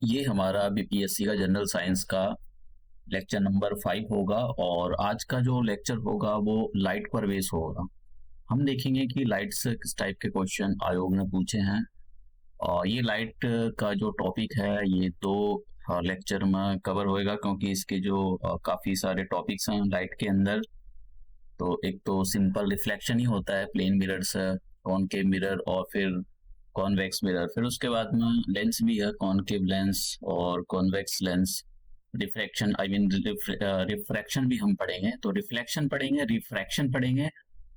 ये हमारा बीपीएससी का जनरल साइंस का लेक्चर नंबर 5 होगा और आज का जो लेक्चर होगा वो लाइट पर बेस होगा। हम देखेंगे कि लाइट से किस टाइप के क्वेश्चन आयोग ने पूछे हैं। और ये लाइट का जो टॉपिक है ये दो लेक्चर में कवर होएगा, क्योंकि इसके जो काफ़ी सारे टॉपिक्स हैं लाइट के अंदर। तो एक तो सिंपल रिफ्लेक्शन ही होता है प्लेन मिरर से, कॉनकेव मिरर और फिर कॉन्वेक्स मिरर। फिर उसके बाद में लेंस भी है, कॉनकेव लेंस और convex lens. Refraction I mean refraction भी हम पढ़ेंगे, तो रिफ्लेक्शन पढ़ेंगे, रिफ्रैक्शन पढ़ेंगे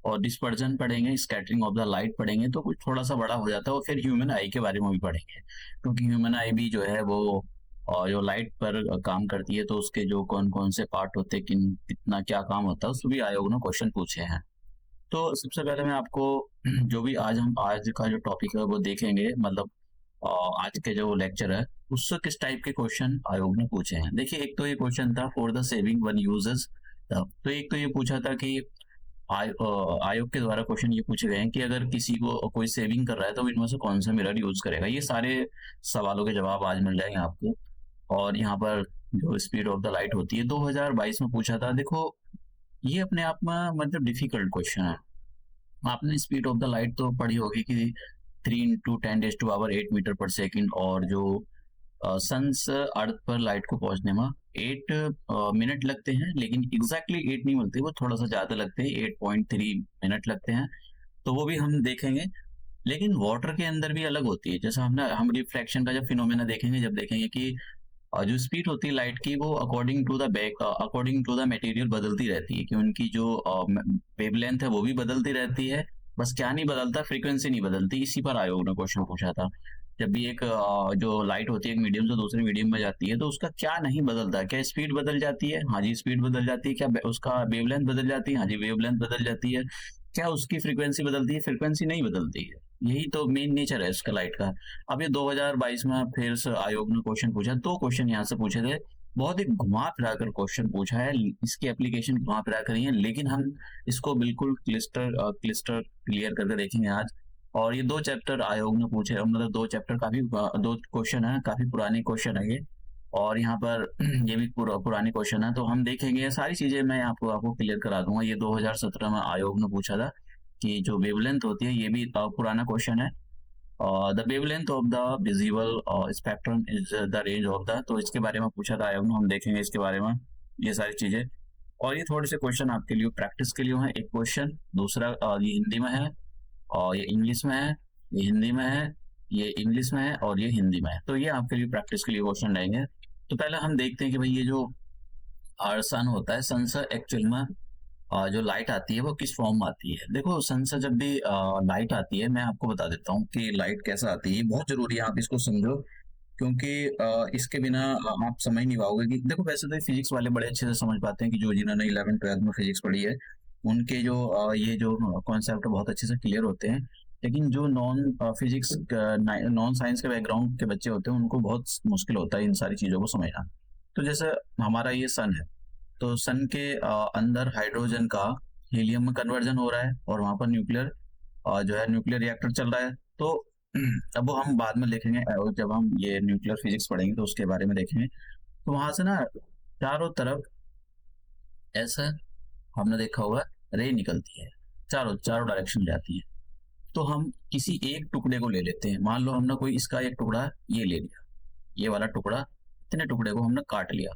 और डिस्पर्जन पढ़ेंगे, स्कैटरिंग ऑफ द लाइट पढ़ेंगे। तो कुछ थोड़ा सा बड़ा हो जाता है और फिर ह्यूमन आई के बारे में भी पढ़ेंगे, क्योंकि ह्यूमन आई भी जो है वो और जो लाइट पर काम करती है, तो उसके जो कौन कौन से पार्ट होते हैं, किन कितना क्या काम होता है, उसमें भी आयोग ने क्वेश्चन पूछे हैं। तो सबसे पहले मैं आपको जो भी आज का जो टॉपिक है वो देखेंगे, मतलब आज के जो लेक्चर है उससे किस टाइप के क्वेश्चन आयोग ने पूछे हैं। देखिए, एक तो ये क्वेश्चन था for the saving one uses. तो एक तो ये पूछा था कि आयोग के द्वारा क्वेश्चन ये पूछे गए हैं कि अगर किसी को कोई सेविंग कर रहा है तो इनमें से कौन सा मिरर यूज करेगा। ये सारे सवालों के जवाब आज मिल जाएंगे आपको। और यहाँ पर जो स्पीड ऑफ द लाइट होती है 2022 में पूछा था। देखो, ये अपने आप में मतलब डिफिकल्ट क्वेश्चन है। आपने स्पीड ऑफ द लाइट तो पढ़ी होगी कि 3 × 10⁸ और जो सन से अर्थ पर लाइट को पहुंचने में 8 मिनट लगते हैं, लेकिन एग्जैक्टली 8 नहीं मिलते, वो थोड़ा सा ज्यादा लगते हैं, 8.3 मिनट लगते हैं। तो वो भी हम देखेंगे। लेकिन वाटर के अंदर भी अलग होती है। जैसा हम रिफ्लेक्शन का जब फिनोमेना देखेंगे, जब देखेंगे कि जो स्पीड होती है लाइट की वो अकॉर्डिंग टू द मटेरियल बदलती रहती है, कि उनकी जो वेवलेंथ है वो भी बदलती रहती है। बस क्या नहीं बदलता, फ्रीक्वेंसी नहीं बदलती। इसी पर आयोग ने क्वेश्चन पूछा था। जब भी एक जो लाइट होती है एक मीडियम से दूसरे मीडियम में जाती है, तो उसका क्या नहीं बदलता, क्या स्पीड बदल जाती है? हाँ जी, स्पीड बदल जाती है। क्या उसका वेवलेंथ बदल जाती है? हाँ जी, वेवलेंथ बदल जाती है। क्या उसकी फ्रीक्वेंसी बदलती है? फ्रीक्वेंसी नहीं बदलती है। यही तो मेन नेचर है इसका लाइट का। अब ये 2022 में फिर से आयोग ने क्वेश्चन पूछा। दो क्वेश्चन यहाँ से पूछे थे। बहुत ही घुमा फिरा कर क्वेश्चन पूछा है, इसकी एप्लीकेशन घुमा फिरा कर ही है, लेकिन हम इसको बिल्कुल क्लिस्टर क्लियर करके देखेंगे आज। और ये दो चैप्टर आयोग ने पूछे, मतलब दो चैप्टर काफी दो क्वेश्चन है, काफी पुराने क्वेश्चन है ये। और यहाँ पर ये भी पुराने क्वेश्चन है, तो हम देखेंगे सारी चीजें। मैं आपको क्लियर करा दूंगा। ये 2017 में आयोग ने पूछा था कि जो वेवलेंथ होती है, ये भी पुराना क्वेश्चन है। The wavelength of the visible spectrum is the range of the, तो इसके बारे में पूछा था आयोग ने। हम देखेंगे इसके बारे में ये सारी चीजें। और ये थोड़े से क्वेश्चन आपके लिए प्रैक्टिस के लिए है। एक क्वेश्चन, दूसरा ये हिंदी में है और ये इंग्लिश में है, ये हिंदी में है, ये इंग्लिश में है और ये हिंदी में है। तो ये आपके लिए प्रैक्टिस के लिए क्वेश्चन रहेंगे। तो पहले हम देखते हैं कि भाई ये जो सन होता है, सन से एक्चुअल में जो लाइट आती है वो किस फॉर्म में आती है। देखो, सन से जब भी लाइट आती है, मैं आपको बता देता हूँ कि लाइट कैसा आती है। बहुत जरूरी है आप इसको समझो, क्योंकि इसके बिना आप समझ नहीं पाओगे। कि देखो, वैसे तो फिजिक्स वाले बड़े अच्छे से समझ पाते हैं, कि जो जिन्होंने 11th 12th में फिजिक्स पढ़ी है उनके जो ये जो कॉन्सेप्ट बहुत अच्छे से क्लियर होते हैं। लेकिन जो नॉन साइंस के बैकग्राउंड के बच्चे होते हैं उनको बहुत मुश्किल होता है इन सारी चीजों को समझना। तो जैसे हमारा ये सन है, तो सन के अंदर हाइड्रोजन का हीलियम में कन्वर्जन हो रहा है और वहां पर न्यूक्लियर जो है न्यूक्लियर रिएक्टर चल रहा है। तो अब वो हम बाद में देखेंगे, जब हम ये न्यूक्लियर फिजिक्स पढ़ेंगे तो उसके बारे में देखेंगे। तो वहां से ना चारों तरफ ऐसा हमने देखा होगा रे निकलती है, चारों चारों डायरेक्शन में जाती है। तो हम किसी एक टुकड़े को ले लेते हैं। मान लो हमने कोई इसका एक टुकड़ा ये ले लिया, ये वाला टुकड़ा, इतने टुकड़े को हमने काट लिया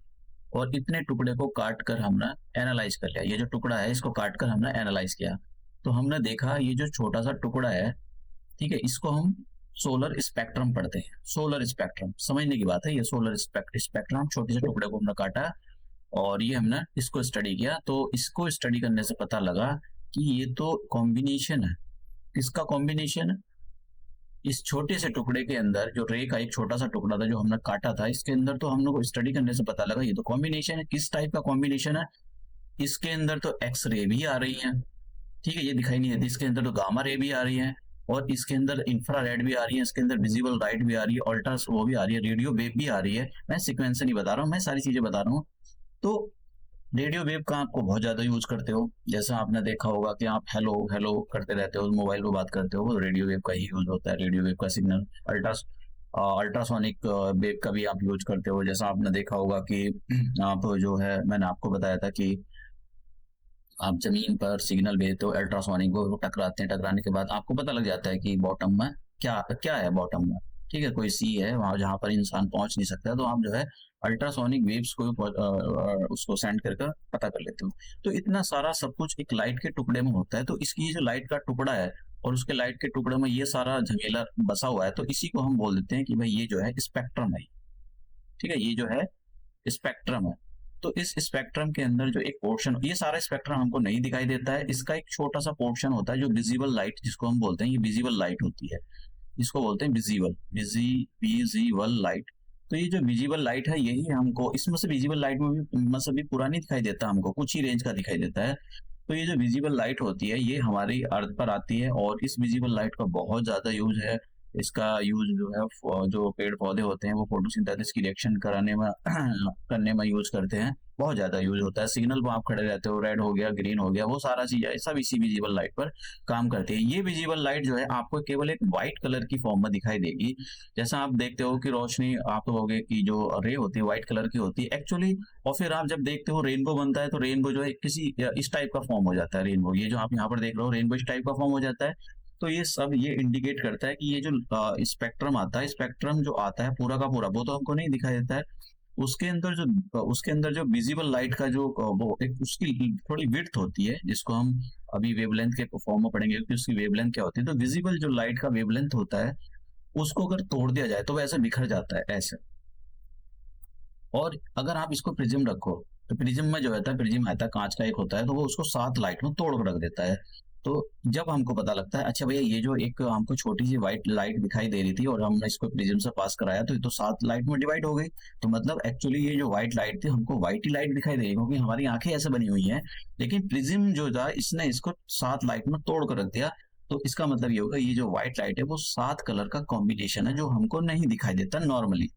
और इतने टुकड़े को काट कर हमने एनालाइज कर लिया। ये जो टुकड़ा है इसको काट कर हमने एनालाइज किया। तो हमने देखा ये जो छोटा सा टुकड़ा है, ठीक है, इसको हम सोलर स्पेक्ट्रम पढ़ते हैं। सोलर स्पेक्ट्रम समझने की बात है। ये सोलर स्पेक्ट्रम, छोटे से टुकड़े को हमने काटा और ये हमने इसको स्टडी किया। तो इसको स्टडी करने से पता लगा कि ये तो कॉम्बिनेशन है। इसका कॉम्बिनेशन, इस छोटे से टुकड़े के अंदर जो रे का एक छोटा सा टुकड़ा था जो हमने काटा था, इसके अंदर तो हम लोग को स्टडी करने से पता लगा ये तो कॉम्बिनेशन है। किस टाइप का कॉम्बिनेशन है? इसके अंदर तो एक्स रे भी आ रही है, ठीक है, ये दिखाई नहीं देती। इसके अंदर तो गामा रे भी आ रही है और इसके अंदर इंफ्रारेड भी आ रही है, इसके अंदर विजिबल लाइट भी आ रही है, अल्ट्रा वो भी आ रही है, रेडियो वेव भी आ रही है। मैं सीक्वेंस से नहीं बता रहा हूँ, मैं सारी चीजें बता रहा हूँ। तो रेडियो वेव का आपको बहुत ज्यादा यूज करते हो। जैसा आपने देखा होगा कि आप हेलो हेलो करते रहते हो, मोबाइल पे बात करते हो, वो रेडियो वेव का ही यूज होता है। रेडियो वेव का सिग्नल, अल्ट्रा अल्ट्रासोनिक वेव का भी आप यूज करते हो। जैसा आपने देखा होगा कि आप जो है, मैंने आपको बताया था कि आप जमीन पर सिग्नल भेजते हो अल्ट्रासोनिक, वो टकराते हैं, टकराने के बाद आपको पता लग जाता है कि बॉटम में क्या क्या है बॉटम में। ठीक है, कोई सी है वहां जहां पर इंसान पहुंच नहीं सकता, तो आप जो है अल्ट्रासोनिक वेव्स को उसको सेंड करके पता कर लेते हो। तो इतना सारा सब कुछ एक लाइट के टुकड़े में होता है। तो इसकी जो लाइट का टुकड़ा है और उसके लाइट के टुकड़े में ये सारा झमेला बसा हुआ है, तो इसी को हम बोल देते हैं कि भाई ये जो है स्पेक्ट्रम है। ठीक है, ये जो है स्पेक्ट्रम है। तो इस स्पेक्ट्रम के अंदर जो एक पोर्शन, ये सारा स्पेक्ट्रम हमको नहीं दिखाई देता है, इसका एक छोटा सा पोर्शन होता है जो विजिबल लाइट जिसको हम बोलते हैं, ये विजिबल लाइट होती है, इसको बोलते हैं विजिबल, विजिबल लाइट। तो ये जो विजिबल लाइट है यही हमको, इसमें से विजिबल लाइट में भी मतलब भी पूरा नहीं दिखाई देता हमको, कुछ ही रेंज का दिखाई देता है। तो ये जो विजिबल लाइट होती है ये हमारी अर्थ पर आती है, और इस विजिबल लाइट का बहुत ज्यादा यूज है। इसका यूज जो है जो पेड़ पौधे होते हैं वो फोटोसिंथेसिस की रिएक्शन कराने में करने में यूज करते हैं, बहुत ज्यादा यूज होता है। सिग्नल पर आप खड़े रहते हो, रेड हो गया, ग्रीन हो गया, वो सारा चीज है सब इसी विजिबल लाइट पर काम करती है। ये विजिबल लाइट जो है आपको केवल एक व्हाइट कलर की फॉर्म में दिखाई देगी। जैसा आप देखते हो कि रोशनी, आप कहोगे कि जो रे होती है व्हाइट कलर की होती है एक्चुअली, और फिर आप जब देखते हो रेनबो बनता है तो रेनबो जो है किसी इस टाइप का फॉर्म हो जाता है। रेनबो, ये जो आप यहाँ पर देख रहे हो रेनबो इस टाइप का फॉर्म हो जाता है। तो ये सब ये इंडिकेट करता है कि ये जो स्पेक्ट्रम आता है, स्पेक्ट्रम जो आता है पूरा का पूरा वो तो हमको नहीं दिखाई देता है। उसके अंदर जो विजिबल लाइट का जो वो एक उसकी थोड़ी विड्थ होती है, जिसको हम अभी वेवलेंथ के फॉर्म में पढ़ेंगे कि उसकी वेवलेंथ क्या होती है। तो विजिबल जो लाइट का वेवलेंथ होता है उसको अगर तोड़ दिया जाए तो वो ऐसे बिखर जाता है ऐसे। और अगर आप इसको प्रिज्म रखो तो प्रिज्म में जो होता है, प्रिज्म आता है कांच का एक होता है, तो वो उसको 7 लाइट में तोड़ कर रख देता है। तो जब हमको पता लगता है अच्छा भैया ये जो एक हमको छोटी सी व्हाइट लाइट दिखाई दे रही थी और हमने इसको प्रिज्म से पास कराया तो ये तो 7 लाइट में डिवाइड हो गई। तो मतलब एक्चुअली ये जो व्हाइट लाइट थी हमको व्हाइट ही लाइट दिखाई दे रही, क्योंकि हमारी आंखें ऐसे बनी हुई हैं। लेकिन प्रिज्म जो था इसने इसको 7 लाइट में तोड़ कर रख दिया। तो इसका मतलब ये होगा ये जो व्हाइट लाइट है वो 7 कलर का कॉम्बिनेशन है जो हमको नहीं दिखाई देता नॉर्मली।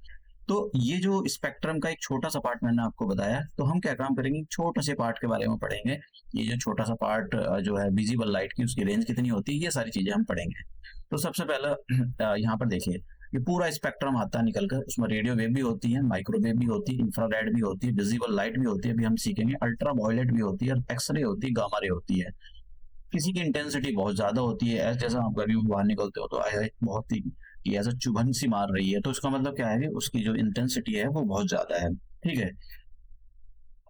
तो ये जो स्पेक्ट्रम का एक छोटा सा पार्ट मैंने आपको बताया, तो हम क्या काम करेंगे, छोटे से पार्ट के बारे में पढ़ेंगे। ये जो छोटा सा पार्ट जो है विजिबल लाइट की, उसकी रेंज कितनी होती है, ये सारी चीजें हम पढ़ेंगे। तो सबसे पहला यहाँ पर देखिए, ये पूरा स्पेक्ट्रम आता है निकल कर, उसमें रेडियो वेव भी होती है, माइक्रोवेव भी होती है, इंफ्रारेड भी होती है, विजिबल लाइट भी होती है, अभी हम सीखेंगे, अल्ट्रा वायलेट भी होती है, एक्सरे होती है, गामा रे होती है। किसी की इंटेंसिटी बहुत ज्यादा होती है, ऐसे जैसा आप गर्मी में बाहर निकलते हो तो बहुत ही ये ऐसा चुभन सी मार रही है, तो इसका मतलब क्या है कि उसकी जो इंटेंसिटी है वो बहुत ज्यादा है। ठीक है,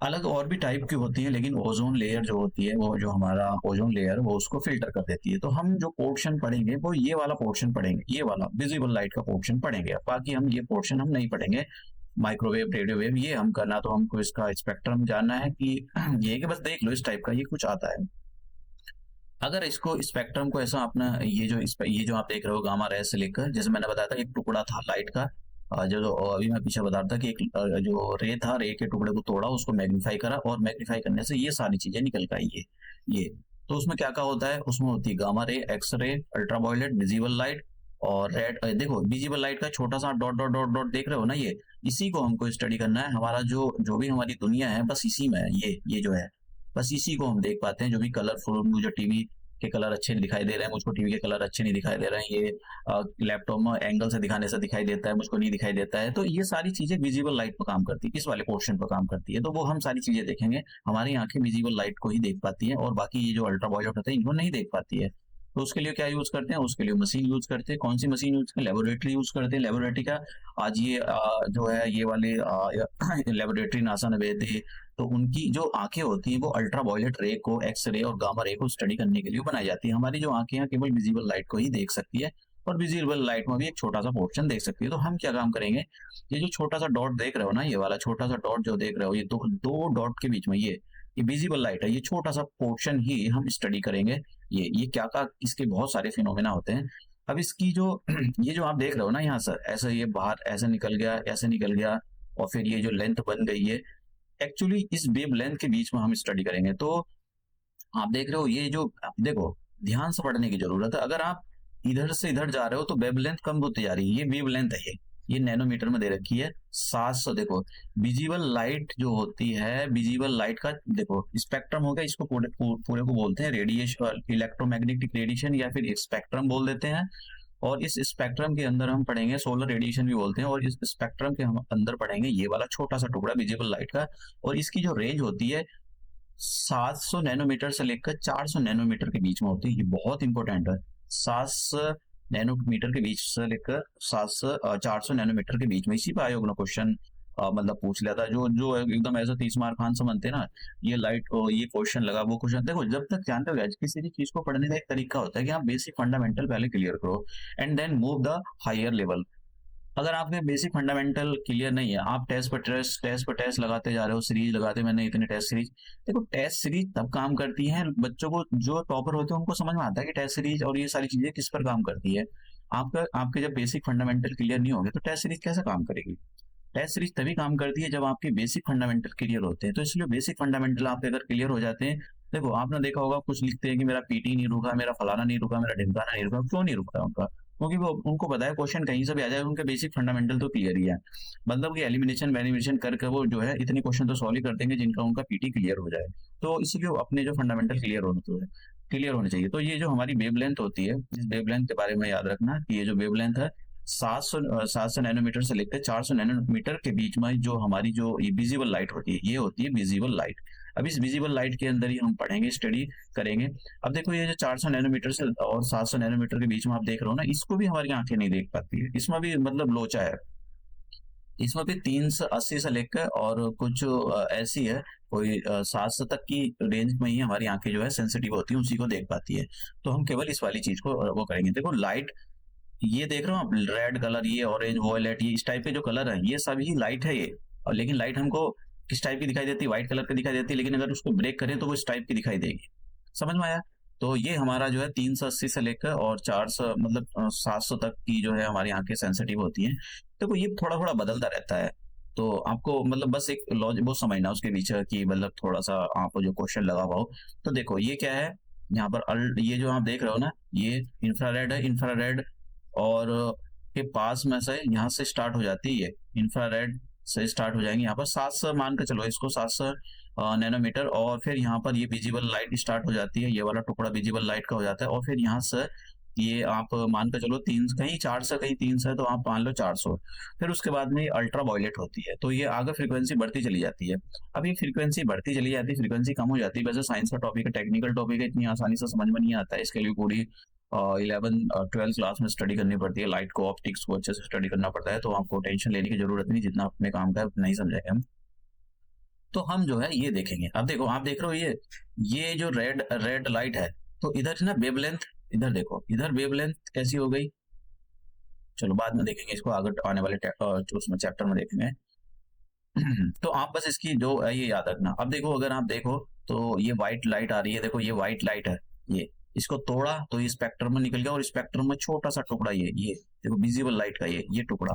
अलग और भी टाइप की होती है, लेकिन ओजोन लेयर जो होती है, वो जो हमारा ओजोन लेयर वो उसको फिल्टर कर देती है। तो हम जो पोर्शन पढ़ेंगे वो ये वाला पोर्शन पढ़ेंगे, ये वाला विजिबल लाइट का पोर्शन पढ़ेंगे, बाकी हम ये पोर्शन हम नहीं पढ़ेंगे। माइक्रोवेव, रेडियो वेव, ये हम करना, तो हमको इसका स्पेक्ट्रम जानना है कि ये कि बस देख लो इस टाइप का ये कुछ आता है। अगर इसको स्पेक्ट्रम को ऐसा अपना ये जो आप देख रहे हो गामा रे से लेकर, जैसे मैंने बताया था एक टुकड़ा था लाइट का, जो अभी मैं पीछे बता रहा था कि एक जो रे था, रे के टुकड़े को तोड़ा, उसको मैग्नीफाई करा, और मैग्नीफाई करने से ये सारी चीजें निकल कर आई ये। तो उसमें क्या क्या होता है, उसमें होती है gamma ray, X ray, ultraviolet, visible light और रेड। देखो विजिबल लाइट का छोटा सा डॉट डॉट डॉट डॉट देख रहे हो ना, ये इसी को हमको स्टडी करना है। हमारा जो जो भी हमारी दुनिया है बस इसी में है, ये जो है बस इसी को हम देख पाते हैं। जो भी कलरफुल, मुझे टीवी के कलर अच्छे नहीं दिखाई दे रहे हैं, मुझको टीवी के कलर अच्छे नहीं दिखाई दे रहे हैं, ये लैपटॉप में एंगल से दिखाने से दिखाई देता है, मुझको नहीं दिखाई देता है। तो ये सारी चीजें विजिबल लाइट पर काम करती है, इस वाले पोर्शन पर काम करती है। तो वो हम सारी चीजें देखेंगे, हमारी आंखें विजिबल लाइट को ही देख पाती है, और बाकी ये जो अल्ट्रावायलेट होता है इनको नहीं देख पाती है। तो उसके लिए क्या यूज करते हैं, उसके लिए मशीन यूज करते हैं। कौन सी मशीन यूज करते हैं, लेबोरेटरी यूज करते हैं। लेबोरेटरी का आज ये जो है ये वाले लेबोरेटरी नासा ने भेजे थे, तो उनकी जो आंखें होती हैं वो अल्ट्रावायलेट रे को, एक्स रे और गामा रे को स्टडी करने के लिए बनाई जाती है। हमारी जो आंखें हैं केवल विजिबल लाइट को ही देख सकती है, और विजिबल लाइट में भी एक छोटा सा पोर्शन देख सकती है। तो हम क्या काम करेंगे, ये जो छोटा सा डॉट देख रहे हो ना, ये वाला छोटा सा डॉट जो देख रहे हो, ये दो डॉट के बीच में ये विजिबल लाइट है, ये छोटा सा पोर्शन ही हम स्टडी करेंगे। ये क्या का इसके बहुत सारे फिनोमेना होते हैं। अब इसकी जो ये जो आप देख रहे हो ना यहाँ से, ऐसे ये बाहर ऐसे निकल गया, ऐसे निकल गया, और फिर ये जो लेंथ बन गई है, एक्चुअली इस वेव लेंथ के बीच में हम स्टडी करेंगे। तो आप देख रहे हो ये जो, देखो ध्यान से पढ़ने की जरूरत है। अगर आप इधर से इधर जा रहे हो तो वेव लेंथ कम होती जा रही है, ये वेव लेंथ है, ये नैनोमीटर में दे रखी है 700। देखो विजिबल लाइट जो होती है, विजिबल लाइट का देखो स्पेक्ट्रम हो गया, इसको पूरे को बोलते हैं रेडिएशन, इलेक्ट्रोमैग्नेटिक रेडिएशन, या फिर स्पेक्ट्रम बोल देते हैं। और इस स्पेक्ट्रम के अंदर हम पढ़ेंगे, सोलर रेडिएशन भी बोलते हैं, और इस स्पेक्ट्रम के हम अंदर पढ़ेंगे ये वाला छोटा सा टुकड़ा विजिबल लाइट का, और इसकी जो रेंज होती है 700 नैनोमीटर से लेकर 400 नैनोमीटर के बीच में होती है। ये बहुत इंपॉर्टेंट है। 700 नैनोमीटर के बीच से लेकर 400 नैनोमीटर के बीच में। इसी पे आयोग ने क्वेश्चन मतलब पूछ लिया था, जो जो एकदम ऐसा 30 मार्क खान से बनते ना, ये लाइट ये क्वेश्चन लगा, वो क्वेश्चन। देखो, जब तक जानते हो किसी भी चीज को पढ़ने का एक तरीका होता है कि आप बेसिक फंडामेंटल पहले क्लियर करो and then move the higher level. अगर आपके बेसिक फंडामेंटल क्लियर नहीं है, आप टेस्ट पर टेस्ट लगाते जा रहे हो, सीरीज लगाते, मैंने इतने टेस्ट सीरीज। देखो, टेस्ट सीरीज तब काम करती है बच्चों को, जो टॉपर होते हैं उनको समझ में आता है कि टेस्ट सीरीज और ये सारी चीजें किस पर काम करती है। आपके जब बेसिक फंडामेंटल क्लियर नहीं होंगे तो टेस्ट सीरीज कैसे काम करेगी? टेस्ट सीरीज तभी काम करती है जब आपके बेसिक फंडामेंटल क्लियर होते हैं। तो इसलिए बेसिक फंडामेंटल आपके अगर क्लियर हो जाते हैं, देखो आपने देखा होगा कुछ लिखते हैं कि मेरा पीटी नहीं रुका, मेरा फलाना नहीं रुका, मेरा ढिमकाना नहीं रुका। क्यों नहीं रुका उनका? क्योंकि वो उनको पता है क्वेश्चन कहीं से भी आ जाए, उनके बेसिक फंडामेंटल तो क्लियर ही है। मतलब कि एलिमिनेशन वेलिमिनेशन करके वो जो है इतने क्वेश्चन तो सॉल्व ही कर देंगे जिनका उनका पीटी क्लियर हो जाए। तो इसलिए अपने जो फंडामेंटल क्लियर होने चाहिए। तो ये जो हमारी वेवलेंथ होती है, इस वेवलेंथ के बारे में याद रखना कि ये जो वेवलेंथ है 700 नैनोमीटर से लेकर 400 नैनोमीटर के बीच में जो हमारी जो ये विजिबल लाइट होती है, ये होती है विजिबल लाइट। अब इस विजिबल लाइट के अंदर ही हम पढ़ेंगे, स्टडी करेंगे। अब देखो, ये जो 400 नैनोमीटर से और 700 नैनोमीटर के बीच में आप देख रहे हो ना, इसको भी हमारी आंखें नहीं देख पाती है। इसमें भी मतलब लोचा है। इसमें भी 380 से लेकर और कुछ ऐसी है, कोई 700 तक की रेंज में ही हमारी आंखें जो है सेंसिटिव होती है, उसी को देख पाती है। तो हम केवल इस वाली चीज को वो करेंगे। देखो, लाइट ये देख रहे हो आप, रेड कलर, ये ऑरेंज, वॉयलेट, ये इस टाइप के जो कलर है, ये सभी लाइट है ये। और लेकिन लाइट हमको किस टाइप की दिखाई देती है? व्हाइट कलर की दिखाई देती है, लेकिन अगर उसको ब्रेक करें तो वो इस टाइप की दिखाई देगी। समझ में आया? तो ये हमारा जो है 380 से लेकर और 400 मतलब 700 तक की जो है हमारी आंखें सेंसिटिव होती हैं। देखो, ये थोड़ा थोड़ा बदलता रहता है। तो आपको मतलब बस एक लॉजिक वो समझना उसके पीछे कि मतलब थोड़ा सा आपको जो क्वेश्चन लगा हुआ हो। तो देखो, ये क्या है यहाँ पर ये जो आप देख रहे हो ना, ये इंफ्रारेड है। इंफ्रारेड और के पास में से यहाँ से स्टार्ट हो जाती है, इंफ्रारेड से स्टार्ट हो जाएंगे यहाँ पर 700 मान के चलो इसको, 700 नैनोमीटर। और फिर यहाँ पर ये विजिबल लाइट स्टार्ट हो जाती है, ये वाला टुकड़ा विजिबल लाइट का हो जाता है। और फिर यहाँ से ये आप मान के चलो 3, कहीं 400 कहीं 300 है, तो आप मान लो 400। फिर उसके बाद में अल्ट्रा वायलेट होती है, तो ये आगे फ्रीक्वेंसी बढ़ती चली जाती है। अब ये फ्रीक्वेंसी बढ़ती चली जाती है, फ्रीक्वेंसी कम हो जाती है। वैसे साइंस का टॉपिक है, टेक्निकल टॉपिक है, इतनी आसानी से समझ में नहीं आता है। इसके लिए पूरी 11-12 क्लास में स्टडी करनी पड़ती है, लाइट को, ऑप्टिक्स को अच्छे से स्टडी करना पड़ता है। तो आपको टेंशन लेने की जरूरत नहीं, जितना अपने काम का है उतना ही समझेंगे हम। तो हम जो है ये देखेंगे। अब देखो, आप देख रहे हो ये जो रेड रेड लाइट है, तो इधर ना वेवलेंथ, इधर देखो, इधर वेवलेंथ कैसी हो गई। चलो बाद में देखेंगे इसको, आगे आने वाले उसमें चैप्टर में देखेंगे। तो आप बस इसकी जो है ये याद रखना। अब देखो, अगर आप देखो तो ये व्हाइट लाइट आ रही है, देखो ये व्हाइट लाइट है, ये इसको तोड़ा तो ये स्पेक्ट्रम में निकल गया, और स्पेक्ट्रम में छोटा सा टुकड़ा ये देखो विजिबल लाइट का ये टुकड़ा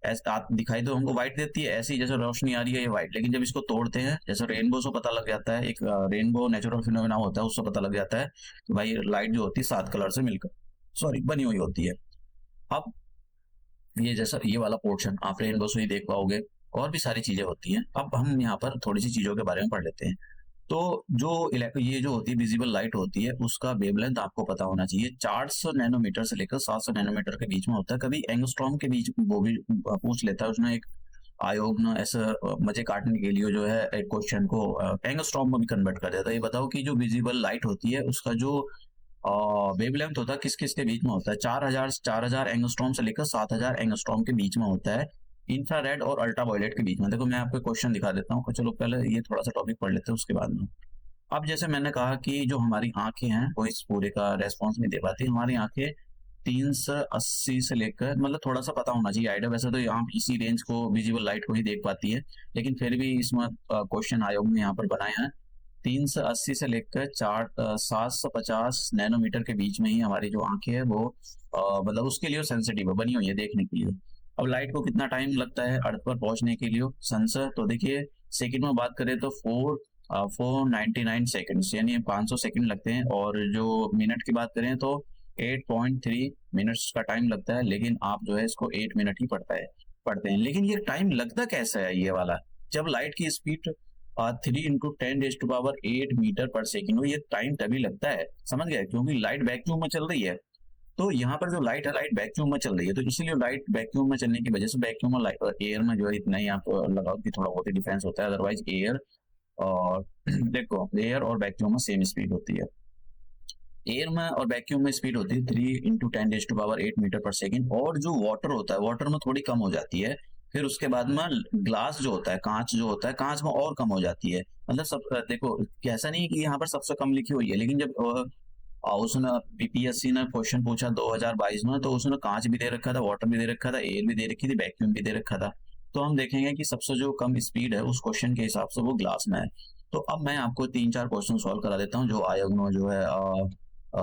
ऐसा दिखाई तो हमको व्हाइट देती है, ऐसी जैसे रोशनी आ रही है ये व्हाइट। लेकिन जब इसको तोड़ते हैं, जैसे रेनबो से पता लग जाता है, एक रेनबो नेचुरल फिनोमेना होता है, उससे पता लग जाता है कि भाई लाइट जो होती है 7 कलर से मिलकर बनी हुई होती है। अब ये जैसा ये वाला पोर्शन आप रेनबो से ही देख पाओगे, और भी सारी चीजें होती हैं। अब हम यहाँ पर थोड़ी सी चीजों के बारे में पढ़ लेते हैं। तो जो ये जो होती है विजिबल लाइट होती है, उसका वेवलेंथ आपको पता होना चाहिए, 400 नैनोमीटर से लेकर 700 नैनोमीटर के बीच में होता है। कभी एंगस्ट्रॉम के बीच वो भी पूछ लेता है, उसने एक आयोग ने ऐसा मजे काटने के लिए जो है एक क्वेश्चन को एंगस्ट्रॉम में भी कन्वर्ट कर देता है। ये बताओ कि जो विजिबल लाइट होती है उसका जो वेवलेंथ होता है किस किस के बीच में होता है? 4000 एंगस्ट्रॉम से लेकर 7000 एंगस्ट्रॉम के बीच में होता है, इंफ्रारेड और अल्ट्रावायलेट के बीच में। देखो, मैं आपको क्वेश्चन दिखा देता हूँ। चलो पहले ये थोड़ा सा टॉपिक पढ़ लेते हैं, उसके बाद में। अब जैसे मैंने कहा कि जो हमारी आंखें हैं वो इस पूरे का रेस्पॉन्स नहीं दे पाती। हमारी आंखें 380 से लेकर, मतलब थोड़ा सा पता होना चाहिए आइडिया। वैसे तो आप इसी रेंज को, विजिबल लाइट को ही देख पाती है, लेकिन फिर भी इसमें क्वेश्चन आयोग ने यहाँ पर बनाए हैं 380 से लेकर 750 नैनोमीटर के बीच में ही हमारी जो आंखें है वो मतलब उसके लिए सेंसिटिव है, बनी हुई है देखने के लिए। अब लाइट को कितना टाइम लगता है अर्थ पर पहुंचने के लिए सन से? तो देखिए, सेकंड में बात करें तो 499 सेकंड्स, यानी 500 सेकंड लगते हैं। और जो मिनट की बात करें तो 8.3 मिनट्स का टाइम लगता है। लेकिन आप जो है इसको 8 मिनट ही पढ़ते हैं। लेकिन ये टाइम लगता कैसा है ये वाला? जब लाइट की स्पीड 3 × 10⁸ मीटर पर सेकेंड हो, ये टाइम तभी लगता है, समझ गए? क्योंकि लाइट वैक्यूम में चल रही है, तो यहाँ पर जो लाइट है, लाइट वैक्यूम में चल रही है, तो इसीलिए लाइट वैक्यूम में चलने की वजह से वैक्यूम और एयर में जो है इतना ही आप लगाओ कि थोड़ा बहुत ही डिफरेंस होता है, अदरवाइज एयर और देखो एयर और वैक्यूम में सेम स्पीड होती है। एयर में और वैक्यूम में स्पीड होती है 3 × 10⁻⁸ मीटर पर सेकेंड, और जो वाटर होता है वाटर में थोड़ी कम हो जाती है। फिर उसके बाद में ग्लास जो होता है, कांच जो होता है, कांच में और कम हो जाती है। मतलब सब देखो ऐसा नहीं है कि यहाँ पर सबसे कम लिखी हुई है, लेकिन जब उसने बीपीएससी ने क्वेश्चन पूछा 2022 में, तो उसने कांच भी दे रखा था, वाटर भी दे रखा था, एयर भी दे रखी थी, वैक्यूम भी दे रखा था। तो हम देखेंगे कि सबसे जो कम स्पीड है उस क्वेश्चन के हिसाब से वो ग्लास में है। तो अब मैं आपको 3-4 क्वेश्चन सॉल्व करा देता हूँ जो आयोग ने जो है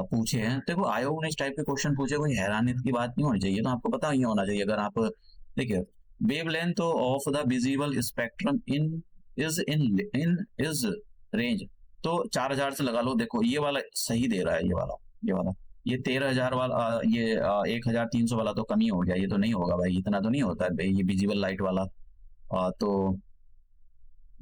पूछे हैं। देखो आयोग ने इस टाइप के क्वेश्चन पूछे, कोई हैरानी की बात नहीं होनी चाहिए, तो आपको पता ही होना चाहिए। अगर आप देखिए, wavelength of the visible spectrum is range, तो 4000 से लगा लो। देखो ये वाला सही दे रहा है, ये वाला ये 13,000 वाला, ये 1300 वाला तो कम ही हो गया, ये तो नहीं होगा भाई, इतना तो नहीं होता है भाई ये विजिबल लाइट वाला। तो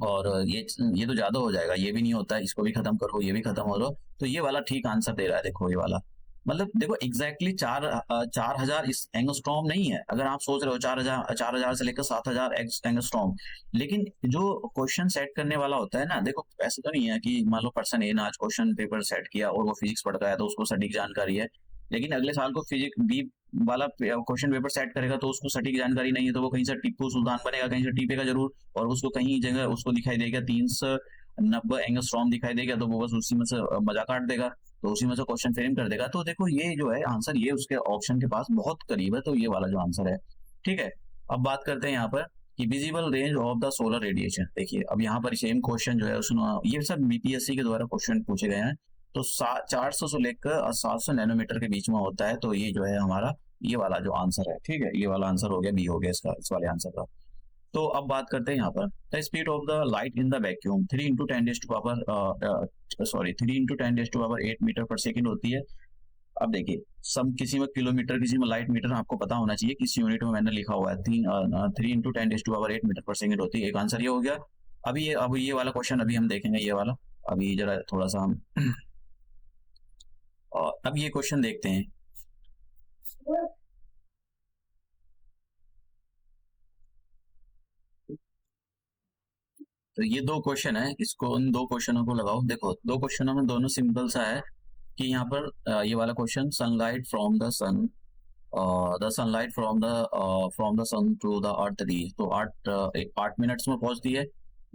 और ये तो ज्यादा हो जाएगा, ये भी नहीं होता है, इसको भी खत्म करो, ये भी खत्म हो लो। तो ये वाला ठीक आंसर दे रहा है, देखो ये वाला। मतलब देखो एग्जैक्टली 4,000 एंगस्ट्रॉम नहीं है, अगर आप सोच रहे हो 4,000 से लेकर 7,000 एंगस्ट्रॉम। लेकिन जो क्वेश्चन सेट करने वाला होता है ना, देखो ऐसे तो नहीं है कि मान लो पर्सन ए ने आज क्वेश्चन पेपर सेट किया और वो फिजिक्स पढ़ गया तो उसको सटीक जानकारी है, लेकिन अगले साल को फिजिक्स बी वाला क्वेश्चन पेपर सेट करेगा तो उसको सटीक जानकारी नहीं है, तो वो कहीं से टीपू सुल्तान बनेगा, कहीं से टीपेगा जरूर, और उसको कहीं जगह उसको दिखाई देगा 390 एंगस्ट्रॉम दिखाई देगा, तो वो बस उसी में से मजा काट देगा, तो उसी में से क्वेश्चन फ्रेम कर देगा। तो देखो ये जो है आंसर, ये उसके ऑप्शन के पास बहुत करीब है, तो ये वाला जो आंसर है। ठीक है, अब बात करते हैं यहाँ पर कि visible range of the solar radiation. देखिए अब यहाँ पर सेम क्वेश्चन जो है उसमें, ये सब बीपीएससी के द्वारा क्वेश्चन पूछे गए हैं, तो 400 से लेकर 700 नैनोमीटर के बीच में होता है। तो ये जो है हमारा ये वाला जो आंसर है, ठीक है, ये वाला आंसर हो गया, बी हो गया इसका, इस वाले आंसर का। तो अब बात करते हैं यहाँ पर the speed of the light in the vacuum 3 × 10⁻8 metre पर सेकेंड होती है। अब देखिए सब, किसी में किलोमीटर, किसी में लाइट मीटर, आपको पता होना चाहिए किस यूनिट में मैंने लिखा हुआ है। 3 × 10⁸ मीटर पर सेकेंड होती है, एक आंसर ये हो गया। अब ये वाला क्वेश्चन अभी हम देखेंगे, ये वाला अभी जरा थोड़ा सा हम अब ये क्वेश्चन देखते हैं। तो ये 2 क्वेश्चन है, इसको उन 2 क्वेश्चनों को लगाओ। देखो 2 क्वेश्चनों में दोनों सिंपल सा है कि यहाँ पर ये वाला question, sunlight from the sun, the sunlight from the sun to the earth reach, तो 8 मिनट्स में पहुंचती है।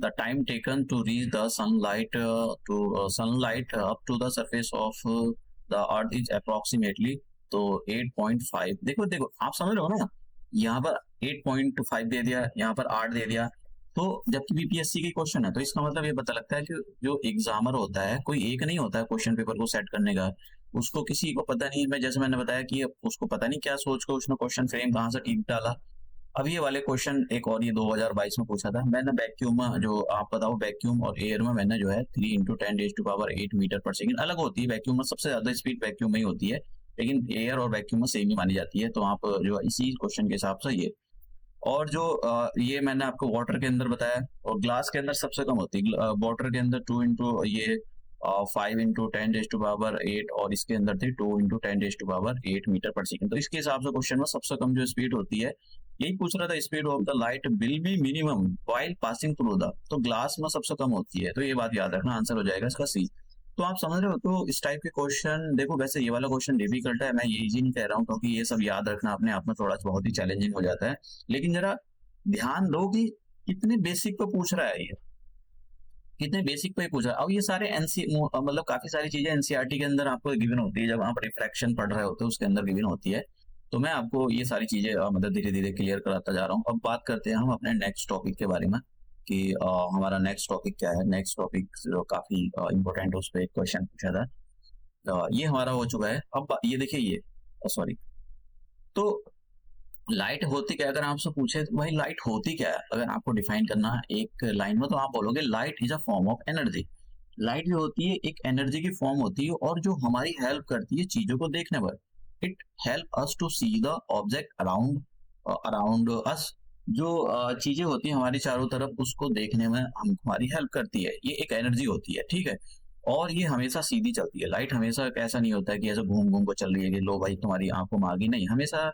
The time taken to reach the sunlight up to the surface of the earth is approximately, तो 8.5। देखो आप समझ रहे हो ना, यहाँ पर 8.5 दे दिया, यहाँ पर 8 दे दिया। तो जबकि बीपीएससी की क्वेश्चन है, तो इसका मतलब ये पता लगता है कि जो एग्जामर होता है कोई एक नहीं होता है क्वेश्चन पेपर को सेट करने का, उसको किसी को पता नहीं है। जैसे मैंने बताया कि उसको पता नहीं क्या सोच कर उसने क्वेश्चन फ्रेम कहाँ से ठीक डाला। अब ये वाले क्वेश्चन एक और, ये 2022 में पूछा था मैंने, वैक्यूम में, जो आप बताओ वैक्यूम और एयर में मैंने जो है 3 × 10⁸ मीटर पर सेकेंड अलग होती है। वैक्यूम में सबसे ज्यादा स्पीड वैक्यूम में ही होती है, लेकिन एयर और वैक्यूम में सेम ही मानी जाती है। तो आप जो इसी क्वेश्चन के हिसाब से ये, और जो ये मैंने आपको वाटर के अंदर बताया, और ग्लास के अंदर सबसे कम होती है। वाटर के अंदर 5 × 10⁸, और इसके अंदर थी 2 × 10⁸ मीटर पर सेकेंड। तो इसके हिसाब से क्वेश्चन में सबसे कम जो स्पीड होती है, यही पूछ रहा था, speed of the light will be minimum while passing through the, तो ग्लास में सबसे कम होती है। तो ये बात याद रखना, आंसर हो जाएगा इसका सी। तो आप समझ रहे हो, तो इस टाइप के क्वेश्चन देखो, वैसे ये वाला क्वेश्चन डिफिकल्ट है, मैं ये इजी नहीं कह रहा हूँ, क्योंकि ये सब याद रखना अपने आप में थोड़ा बहुत ही चैलेंजिंग हो जाता है। लेकिन जरा ध्यान दो कि कितने बेसिक पे पूछ रहा है ये, कितने बेसिक पे पूछ रहा है। अब ये सारे मतलब काफी सारी चीजें एनसीईआरटी के अंदर आपको गिवन होती है, जब आप रिफ्रैक्शन पढ़ रहे होते हैं उसके अंदर गिवन होती है। तो मैं आपको ये सारी चीजें मतलब धीरे धीरे क्लियर कराता जा रहा हूँ। अब बात करते हैं हम अपने नेक्स्ट टॉपिक के बारे में कि हमारा नेक्स्ट टॉपिक क्या है। नेक्स्ट टॉपिक जो काफी इंपॉर्टेंट, उस पर एक क्वेश्चन पूछा था, ये हमारा हो चुका है। अब ये देखिए, ये सॉरी, तो लाइट होती क्या है, अगर आपसे पूछे तो भाई लाइट होती क्या है, अगर आपको डिफाइन करना है एक लाइन में, तो आप बोलोगे light is a form of energy. Light जो होती है एक एनर्जी की फॉर्म होती है, और जो हमारी हेल्प करती है चीजों को देखने पर। It help us to see the object around around us, जो चीजें होती है हमारी चारों तरफ, उसको देखने में हमारी हेल्प करती है, ये एक एनर्जी होती है। ठीक है, और ये हमेशा सीधी चलती है लाइट, हमेशा ऐसा नहीं होता है कि ऐसे घूम घूम को चल रही है कि लो भाई तुम्हारी आंखों में आ गई, नहीं, हमेशा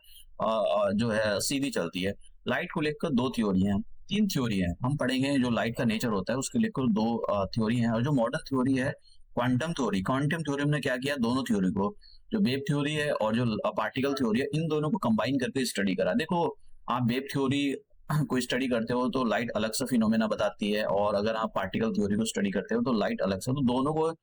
जो है सीधी चलती है। लाइट को लेकर दो थ्योरी हैं, तीन थ्योरी हैं, हम पढ़ेंगे जो लाइट का नेचर होता है उसके लेकर दो थ्योरी हैं। और जो मॉडर्न थ्योरी है क्वांटम थ्योरी ने क्या किया, दोनों थ्योरी को, जो वेव थ्योरी है और जो पार्टिकल थ्योरी है, इन दोनों को कंबाइन करके स्टडी करा। देखो, आप वेव थ्योरी को स्टडी करते हो तो लाइट अलग सा फिनोमेना बताती है, और अगर आप पार्टिकल थ्योरी को स्टडी करते हो तो लाइट अलग सा। तो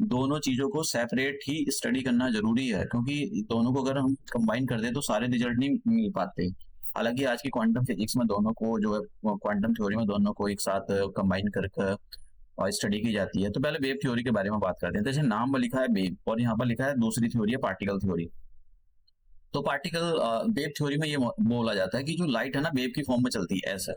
दोनों चीजों को सेपरेट ही स्टडी करना जरूरी है, क्योंकि दोनों को अगर हम कंबाइन कर दे तो सारे रिजल्ट नहीं मिल पाते। हालांकि आज की क्वांटम फिजिक्स में दोनों को जो है, क्वांटम थ्योरी में दोनों को एक साथ कंबाइन करके और स्टडी की जाती है। तो पहले वेव थ्योरी के बारे में बात करते हैं। जैसे नाम में लिखा है वेव, और यहाँ पर लिखा है दूसरी थ्योरी है पार्टिकल थ्योरी। तो पार्टिकल वेव थ्योरी में ये बोला जाता है कि जो लाइट है ना वेव की फॉर्म में चलती है, ऐसा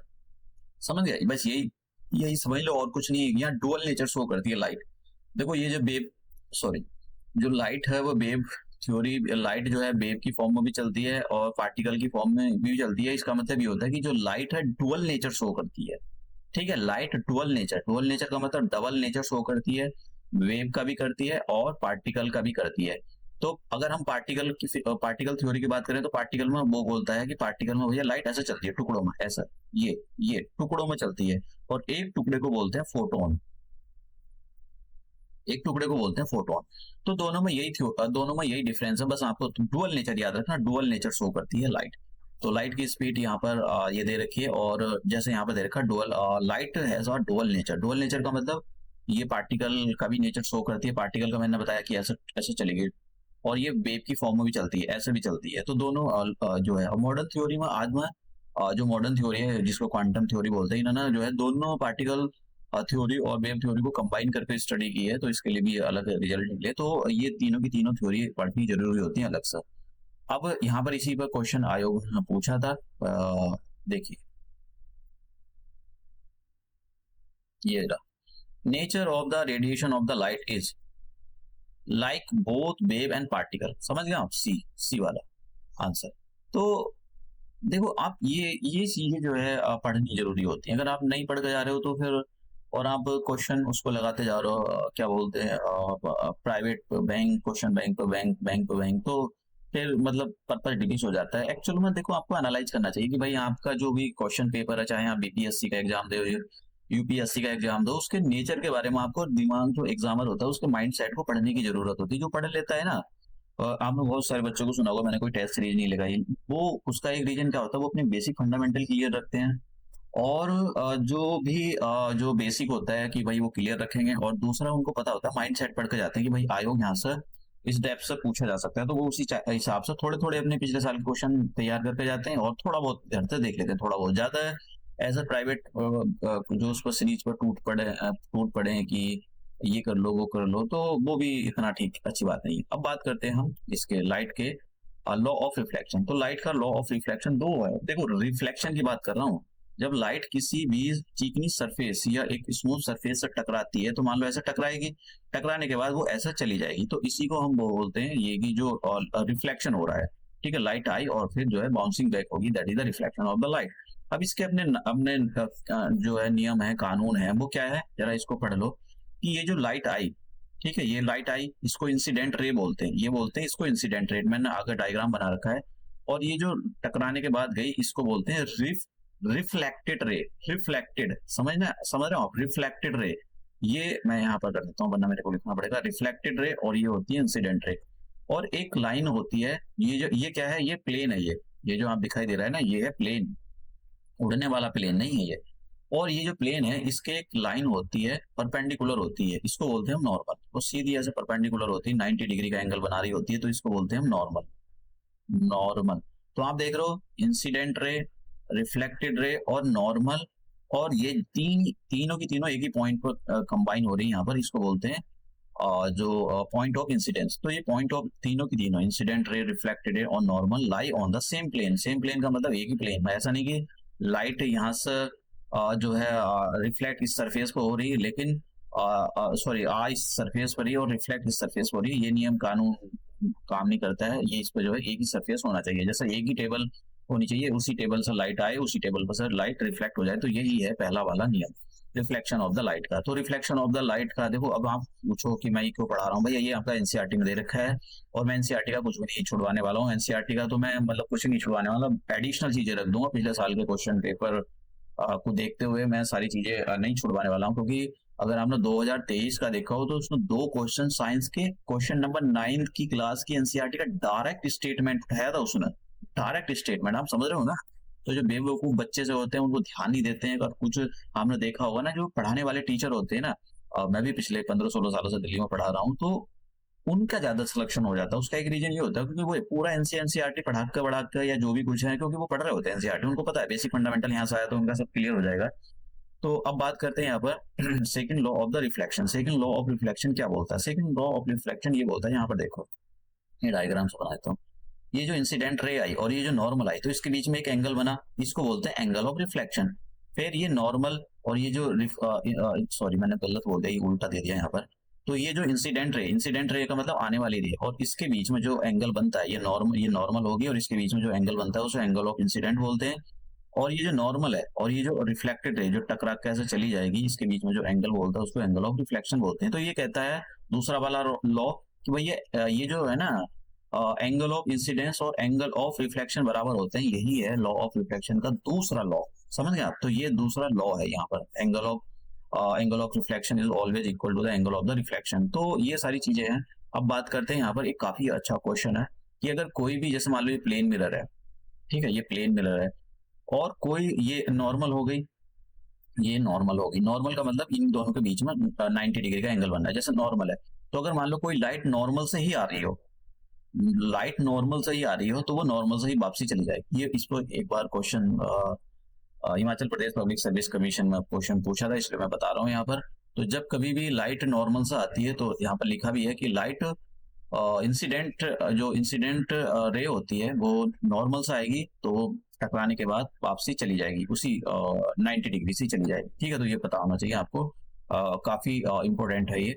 समझ गया, बस यही यही समझ लो, और कुछ नहीं है। यहाँ डुअल नेचर शो करती है लाइट। देखो ये जो वेव, सॉरी, जो लाइट है वो वेव थ्योरी, लाइट जो है वेव की फॉर्म में भी चलती है और पार्टिकल की फॉर्म में भी चलती है। इसका मतलब ये होता है कि जो लाइट है डुअल नेचर शो करती है। ठीक है, लाइट डुअल नेचर का मतलब डबल नेचर शो करती है, वेव का भी करती है और पार्टिकल का भी करती है। तो अगर हम पार्टिकल थ्योरी की बात करें तो पार्टिकल में वो बोलता है कि पार्टिकल में भैया लाइट ऐसे चलती है टुकड़ों में, ऐसा, ये टुकड़ों में चलती है, और एक टुकड़े को बोलते हैं फोटोन, एक टुकड़े को बोलते हैं फोटोन। तो दोनों में यही डिफरेंस है, बस आपको डुअल नेचर याद रखना, डुअल नेचर शो करती है लाइट। तो लाइट की स्पीड यहाँ पर ये दे रखी है, और जैसे यहाँ पर दे रखा dual, light has a dual nature. Dual nature का मतलब ये पार्टिकल का भी नेचर शो करती है, पार्टिकल का मैंने बताया कि ऐसे ऐसे चलेगी, और ये वेव की फॉर्म में भी चलती है, ऐसे भी चलती है। तो दोनों जो है मॉडर्न थ्योरी में, आज में जो मॉडर्न थ्योरी है जिसको क्वांटम थ्योरी बोलते हैं, इन्होंने जो है दोनों पार्टिकल थ्योरी और वेव थ्योरी को कंबाइन करके स्टडी की है, तो इसके लिए भी अलग रिजल्ट निकले। तो ये तीनों की तीनों थ्योरी पढ़नी जरूरी होती है अलग से। अब यहाँ पर इसी पर क्वेश्चन आयोग ने पूछा था, देखिए ये रहा, nature of the radiation of the light is like both wave and particle. समझ गए आप, सी वाला आंसर। तो देखो आप ये चीजें जो है पढ़नी जरूरी होती है। अगर आप नहीं पढ़ के जा रहे हो तो फिर, और आप क्वेश्चन उसको लगाते जा रहे हो, क्या बोलते हैं, प्राइवेट बैंक, क्वेश्चन बैंक पे बैंक, बैंक पे बैंक, तो फिर मतलब पर्पस डिफिस हो जाता है। एक्चुअल में देखो आपको एनालाइज करना चाहिए कि भाई आपका जो भी क्वेश्चन पेपर है, चाहे आप बीपीएससी का एग्जाम दो, यूपीएससी का एग्जाम दो, उसके नेचर के बारे में आपको, दिमाग जो एग्जामर होता है उसके माइंड सेट को पढ़ने की जरूरत होती है। जो पढ़ लेता है ना, आपने बहुत सारे बच्चों को सुना होगा, मैंने कोई टेस्ट सीरीज नहीं लगाई, वो उसका एक रीजन क्या होता है, वो अपने बेसिक फंडामेंटल क्लियर रखते हैं, और जो बेसिक होता है कि भाई वो क्लियर रखेंगे, और दूसरा उनको पता होता है, माइंड सेट पढ़ के जाते हैं कि भाई आयोग यहाँ से इस डेप्थ से पूछा जा सकता है, तो वो उसी हिसाब से थोड़े थोड़े अपने पिछले साल के क्वेश्चन तैयार करके जाते हैं, और थोड़ा बहुत घर से देख लेते हैं, थोड़ा बहुत, ज्यादा एज अ प्राइवेट जो उस पर सीरीज पर टूट पड़े हैं कि ये कर लो वो कर लो, तो वो भी इतना ठीक अच्छी बात नहीं है। अब बात करते हैं हम इसके लाइट के लॉ ऑफ रिफ्लेक्शन। तो लाइट का लॉ ऑफ रिफ्लेक्शन दो है। देखो रिफ्लेक्शन की बात कर रहा हूँ, जब लाइट किसी भी चिकनी सरफेस या एक स्मूथ सरफेस से टकराती है, तो मान लो ऐसे टकराएगी, टकराने के बाद वो ऐसा चली जाएगी, तो इसी को हम बोलते हैं ये कि जो रिफ्लेक्शन हो रहा है। ठीक है, लाइट आई और फिर जो है बाउंसिंग बैक होगी, that is the reflection of the light. अब इसके अपने अपने जो है नियम है, कानून है, वो क्या है, जरा इसको पढ़ लो कि ये जो लाइट आई, ठीक है, ये लाइट आई, इसको इंसिडेंट रे बोलते हैं, ये बोलते हैं इसको इंसिडेंट रे, मैंने आगे डायग्राम बना रखा है। और ये जो टकराने के बाद गई, इसको बोलते हैं रिफ्लेक्टेड रे। रिफ्लेक्टेड, समझ रहे हो आप, रिफ्लेक्टेड रे। ये मैं यहाँ पर कर देता हूँ, वरना मेरे को लिखना पड़ेगा, रिफ्लेक्टेड रे, और ये होती है इंसिडेंट रे। और एक लाइन होती है, ये क्या है, ये प्लेन है, ये जो आप दिखाई दे रहा है ना, ये है प्लेन, उड़ने वाला प्लेन नहीं है ये। और ये जो प्लेन है, इसके एक लाइन होती है, परपेंडिकुलर होती है, इसको बोलते हैं हम नॉर्मल। वो सीधी ऐसे परपेंडिकुलर होती है, 90 डिग्री का एंगल बना रही होती है, तो इसको बोलते हैं हम नॉर्मल। नॉर्मल, तो आप देख रहे हो इंसिडेंट रे, रिफ्लेक्टेड रे और नॉर्मल, और ये तीनों की तीनों एक ही पॉइंट पर कंबाइन हो रही है यहाँ पर, इसको बोलते हैं जो पॉइंट ऑफ इंसिडेंस। तो ये पॉइंट ऑफ तीनों की तीनों, इंसिडेंट रे, रिफ्लेक्टेड रे और normal, lie on the same plane. Same plane का मतलब एक ही प्लेन, ऐसा नहीं कि लाइट यहाँ से जो है रिफ्लेक्ट इस सरफेस पर हो रही है, लेकिन सॉरी इस सरफेस पर ही और रिफ्लेक्ट इस सरफेस पर हो रही है, ये नियम कानून काम नहीं करता है। ये इस पर जो है एक ही सरफेस होना चाहिए, जैसे एक ही टेबल होनी चाहिए, उसी टेबल से लाइट आए, उसी टेबल पर से लाइट रिफ्लेक्ट हो जाए, तो यही है पहला वाला नियम। रिफ्लेक्शन ऑफ द लाइट का। तो रिफ्लेक्शन ऑफ द लाइट का देखो, अब आप पूछो कि मैं क्यों पढ़ा रहा हूँ भैया, ये आपका एनसीईआरटी में दे रखा है और मैं एनसीईआरटी का कुछ भी नहीं छुड़वाने वाला हूँ। एनसीईआरटी का तो मैं मतलब कुछ नहीं छुड़वाने वाला, एडिशनल चीजें रख दूंगा। पिछले साल के क्वेश्चन पेपर को देखते हुए मैं सारी चीजें नहीं छुड़वाने वाला हूँ, क्योंकि अगर आपने 2023 का देखा हो तो उसमें 2 क्वेश्चन साइंस के, क्वेश्चन नंबर 9 की क्लास की एनसीईआरटी का डायरेक्ट स्टेटमेंट उठाया था उसने, डायरेक्ट स्टेटमेंट, आप समझ रहे हो ना। तो जो बेवकूफ बच्चे से होते हैं उनको ध्यान नहीं देते हैं। और कुछ आपने देखा होगा ना, जो पढ़ाने वाले टीचर होते हैं ना, मैं भी पिछले 15-16 सालों से दिल्ली में पढ़ा रहा हूँ, तो उनका ज्यादा सिलेक्शन हो जाता है। उसका एक रीजन ये होता है क्योंकि वो पूरा एनसीईआरटी पढ़ा कर या जो भी कुछ है, क्योंकि वो पढ़ रहे होते हैं एनसीईआरटी, उनको पता है बेसिक फंडामेंटल यहाँ से आया तो उनका सब क्लियर हो जाएगा। तो अब बात करते हैं यहाँ पर second law of the reflection. Second law of reflection क्या बोलता है? सेकंड लॉ ऑफ रिफ्लेक्शन ये बोलता है, यहाँ पर देखो ये डायग्राम से बना देता हूँ। ये जो इंसिडेंट रे आई और ये जो नॉर्मल आई, तो इसके बीच में एक एंगल बना, इसको बोलते हैं एंगल ऑफ रिफ्लेक्शन। फिर ये नॉर्मल और ये जो सॉरी मैंने गलत बोल दिया, ये उल्टा दे दिया यहाँ पर। तो ये जो इंसिडेंट रे का मतलब आने वाली रे, और इसके बीच में जो एंगल बनता है ये नॉर्मल होगी, और इसके बीच में जो एंगल बनता है उसे एंगल ऑफ इंसिडेंट बोलते हैं। और ये जो नॉर्मल है और ये जो रिफ्लेक्टेड रे जो टकरा के ऐसे चली जाएगी, इसके बीच में जो एंगल बोलता है उसको एंगल ऑफ रिफ्लेक्शन बोलते हैं। तो ये कहता है दूसरा वाला लॉ कि भाई ये जो है ना, एंगल ऑफ इंसिडेंस और एंगल ऑफ रिफ्लेक्शन बराबर होते हैं। यही है लॉ ऑफ रिफ्लेक्शन का दूसरा लॉ, समझ गए आप। तो ये दूसरा लॉ है यहाँ पर, angle of reflection is always equal to the angle of the reflection. तो ये सारी चीजें हैं। अब बात करते हैं यहाँ पर, एक काफी अच्छा क्वेश्चन है कि अगर कोई भी, जैसे मान लो ये प्लेन मिरर है, ठीक है, ये प्लेन मिरर है और कोई ये नॉर्मल हो गई, ये नॉर्मल होगी। नॉर्मल का मतलब इन दोनों के बीच में 90 डिग्री का एंगल बनना है, जैसे नॉर्मल है। तो अगर मान लो कोई लाइट नॉर्मल से ही आ रही हो, लाइट नॉर्मल से ही आ रही हो, तो वो नॉर्मल से ही वापसी चली जाएगी। ये इसको एक बार question Himachal Pradesh public service commission में क्वेश्चन पूछा था, इसलिए मैं बता रहा हूँ यहाँ पर। तो जब कभी भी लाइट नॉर्मल से आती है, तो यहाँ पर लिखा भी है कि लाइट इंसिडेंट जो इंसिडेंट रे होती है वो नॉर्मल से आएगी, तो टकराने के बाद वापसी चली जाएगी, उसी 90 डिग्री से चली जाएगी, ठीक है। तो ये पता होना चाहिए आपको, काफी इंपॉर्टेंट है ये।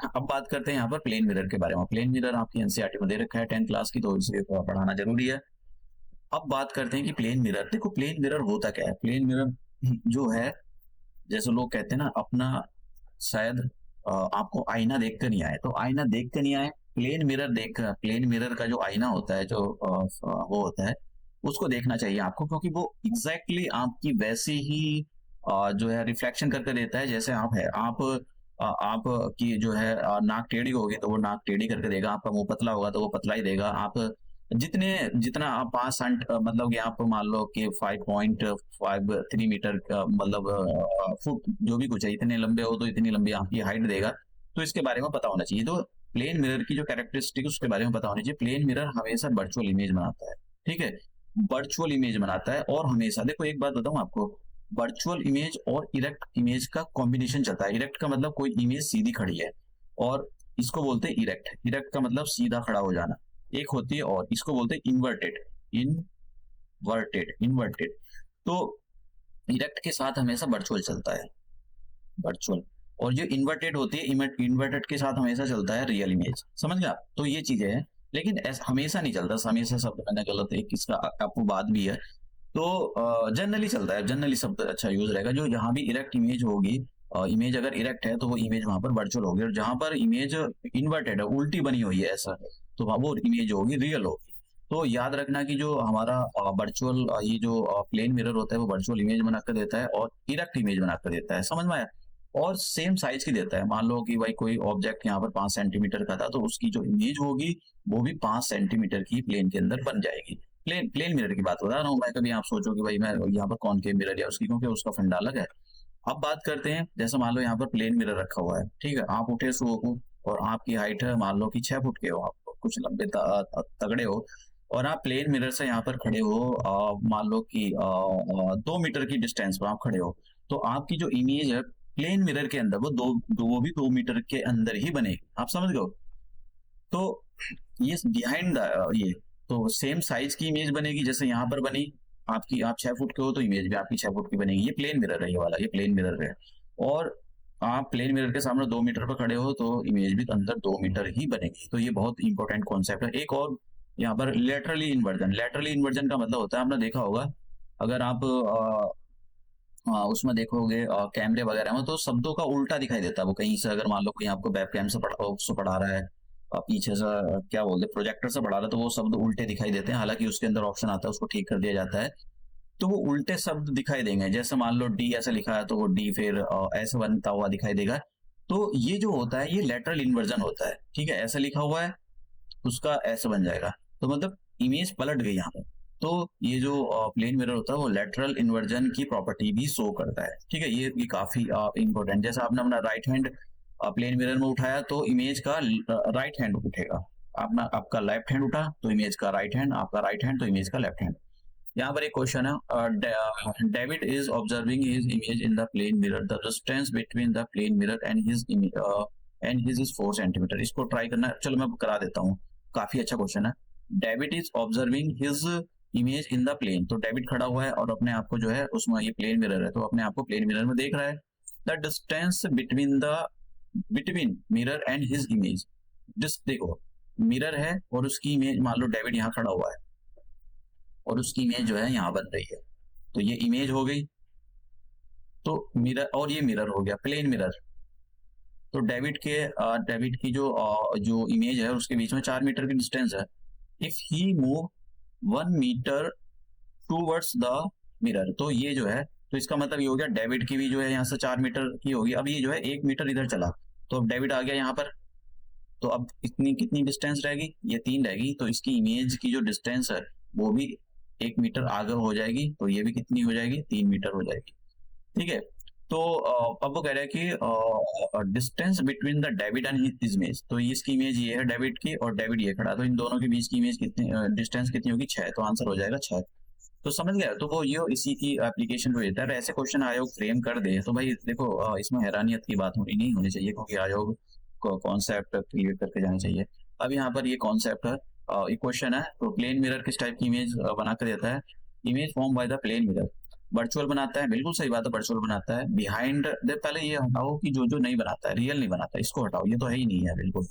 अब बात करते हैं यहाँ पर प्लेन मिरर के बारे में। प्लेन मिरर आपकी एनसीईआरटी में दे रखा है 10th क्लास की, तो इसे पढ़ाना जरूरी है। अब बात करते हैं कि प्लेन मिरर, देखो प्लेन मिरर होता क्या है। प्लेन मिरर जो है, जैसे लोग कहते हैं ना, अपना शायद आपको आईना देख कर नहीं आए, तो आईना देख कर नहीं आए, प्लेन मिरर देख, प्लेन मिरर का जो आईना होता है, जो वो होता है, उसको देखना चाहिए आपको, क्योंकि वो एग्जैक्टली आपकी वैसी ही जो है रिफ्लेक्शन करके देता है जैसे आप है। आप की जो है नाक टेढ़ी होगी तो वो नाक टेढ़ी करके देगा, आपका मुंह पतला होगा तो वो पतला ही देगा। आप जितना आप 5 सेंट मतलब कि आप मान लो कि 5.53 मीटर मतलब फुट जो भी कुछ है, इतने लंबे हो तो इतनी लंबी आपकी हाइट देगा। तो इसके बारे में पता होना चाहिए। तो प्लेन मिरर की जो कैरेक्टरिस्टिक उसके बारे में पता होनी चाहिए। प्लेन मिरर हमेशा वर्चुअल इमेज बनाता है, ठीक है, वर्चुअल इमेज बनाता है। और हमेशा देखो, एक बात बताऊं आपको, वर्चुअल इमेज और इरेक्ट इमेज का कॉम्बिनेशन चलता है। इरेक्ट का मतलब कोई इमेज सीधी खड़ी है, और इसको बोलते हैं इरेक्ट। इरेक्ट का मतलब सीधा खड़ा हो जाना। एक होती है और इसको बोलते हैं इन्वर्टेड। तो इरेक्ट के साथ हमेशा वर्चुअल चलता है, वर्चुअल। और जो इन्वर्टेड होती है, इन्वर्टेड के साथ हमेशा चलता है रियल इमेज, समझ गए आप। तो ये चीजें हैं, लेकिन ऐसा हमेशा नहीं चलता। हमेशा शब्द मैंने गलत है, किसका आपको बात भी है। तो जनरली चलता है, जनरली शब्द अच्छा यूज रहेगा। जो जहां भी इरेक्ट इमेज होगी, इमेज अगर इरेक्ट है तो वो इमेज वहां पर वर्चुअल होगी, और जहां पर इमेज इन्वर्टेड है, उल्टी बनी हुई है ऐसा, तो वो इमेज होगी रियल होगी। तो याद रखना कि जो हमारा वर्चुअल ये जो प्लेन मिरर होता है वो वर्चुअल इमेज बनाकर देता है और इरेक्ट इमेज बनाकर देता है, समझ में आया। और सेम साइज की देता है। मान लो कि भाई कोई ऑब्जेक्ट यहाँ पर 5 सेंटीमीटर का था, तो उसकी जो इमेज होगी वो भी 5 सेंटीमीटर की प्लेन के अंदर बन जाएगी। प्लेन मिरर की बात बता रहा हूँ मैं। कभी आप सोचो कि भाई मैं यहाँ पर कॉनकेव मिरर या उसकी, क्योंकि उसका फंडा अलग है। अब बात करते हैं, जैसे मान लो यहाँ पर प्लेन मिरर रखा हुआ है, ठीक है, आप उठे सुबह को और आपकी हाइट है मान लो कि 6 फुट के हो, आप कुछ लंबे तगड़े हो, और आप प्लेन मिरर से यहाँ पर खड़े हो, मान लो कि 2 मीटर की डिस्टेंस पर आप खड़े हो, तो आपकी जो इमेज है प्लेन मिरर के अंदर वो वो भी 2 मीटर के अंदर ही बनेगी, आप समझ गए हो। तो ये बिहाइंड ये तो सेम साइज की इमेज बनेगी, जैसे यहाँ पर बनी आपकी, आप 6 फुट के हो तो इमेज भी आपकी 6 फुट की बनेगी। ये प्लेन मिरर है, ये वाला, ये प्लेन मिरर है। और आप प्लेन मिरर के सामने 2 मीटर पर खड़े हो तो इमेज भी अंदर 2 मीटर ही बनेगी। तो ये बहुत इंपॉर्टेंट कॉन्सेप्ट है। एक और यहाँ पर लेटरली इन्वर्जन का मतलब होता है, आपने देखा होगा, अगर आप उसमें देखोगे कैमरे वगैरह में तो शब्दों का उल्टा दिखाई देता है। वो कहीं से अगर मान लो कोई आपको वेब कैम से पढ़ा रहा है, पीछे से क्या बोलते हैं प्रोजेक्टर से पढ़ा रहा है, तो वो शब्द उल्टे दिखाई देते हैं। हालांकि उसके अंदर ऑप्शन आता है, उसको ठीक कर दिया जाता है। तो वो उल्टे शब्द दिखाई देंगे। जैसे मान लो डी ऐसे लिखा है तो वो डी फिर ऐसे बनता हुआ दिखाई देगा। तो ये जो होता है ये लेटरल इन्वर्जन होता है। ठीक है, ऐसे लिखा हुआ है उसका ऐसे बन जाएगा। तो मतलब इमेज पलट गई यहाँ पे। तो ये जो प्लेन मिरर होता है वो लेटरल इन्वर्जन की प्रॉपर्टी भी शो करता है। ठीक है, ये काफी इंपॉर्टेंट। जैसे आपने अपना राइट हैंड प्लेन मिरर में उठाया तो इमेज का राइट हैंड उठेगा। आपना आपका लेफ्ट हैंड उठा तो इमेज का राइट हैंड, आपका राइट हैंड तो इमेज का लेफ्ट हैंड। यहाँ पर एक क्वेश्चन है, David is observing his image in the plane mirror, the distance between the plane mirror and his is 4 centimetre. इसको ट्राई करना, चलो मैं करा देता हूँ। काफी अच्छा क्वेश्चन है। David is observing his image in the plane, तो डेविड खड़ा हुआ है और अपने आप को जो है उसमें, ये प्लेन मिरर है तो अपने आप को प्लेन मिरर में देख रहा है। The distance between mirror and his image, जिस देखो मिरर है और उसकी इमेज, मान लो डेविड यहाँ खड़ा हुआ है और उसकी इमेज जो है यहाँ बन रही है। तो ये इमेज हो गई, तो मिरर, और ये मिरर हो गया प्लेन मिरर। तो डेविड की जो इमेज है उसके बीच में 4 मीटर की डिस्टेंस है। If he move 1 metre towards the mirror, तो ये जो है, तो इसका मतलब ये हो गया डेविड की भी जो है यहाँ से 4 मीटर की होगी। अब ये जो है 1 मीटर इधर चला, तो अब डेविड आ गया यहाँ पर। तो अब इतनी कितनी डिस्टेंस रहेगी, ये 3 रहेगी। तो इसकी इमेज की जो डिस्टेंस है वो भी 1 मीटर आगे हो जाएगी। तो ये भी कितनी हो जाएगी, 3 मीटर हो जाएगी। ठीक है, तो अब वो कह रहा है कि distance between the David and his image, तो इसकी इमेज ये है डेविड की और डेविड ये खड़ा, तो इन दोनों के बीच की इमेज कितनी, डिस्टेंस कितनी होगी, 6। तो आंसर हो जाएगा 6। तो समझ गया। तो वो ये इसी की एप्लीकेशन हो जाता है। ऐसे क्वेश्चन आयोग फ्रेम कर दे तो भाई देखो, इसमें हैरानियत की बात होनी नहीं होनी चाहिए, क्योंकि आयोग को कॉन्सेप्ट क्लियर करके जाना चाहिए। अब यहाँ पर ये कॉन्सेप्ट है, ये क्वेश्चन है। तो प्लेन मिरर किस टाइप की इमेज बना कर देता है, image form by the plane mirror. Virtual बनाता है, बिल्कुल सही बात है, वर्चुअल बनाता है। बिहाइंड दे, पहले ये हटाओ कि जो जो नहीं बनाता है, रियल नहीं बनाता, इसको हटाओ, ये तो है ही नहीं है बिल्कुल।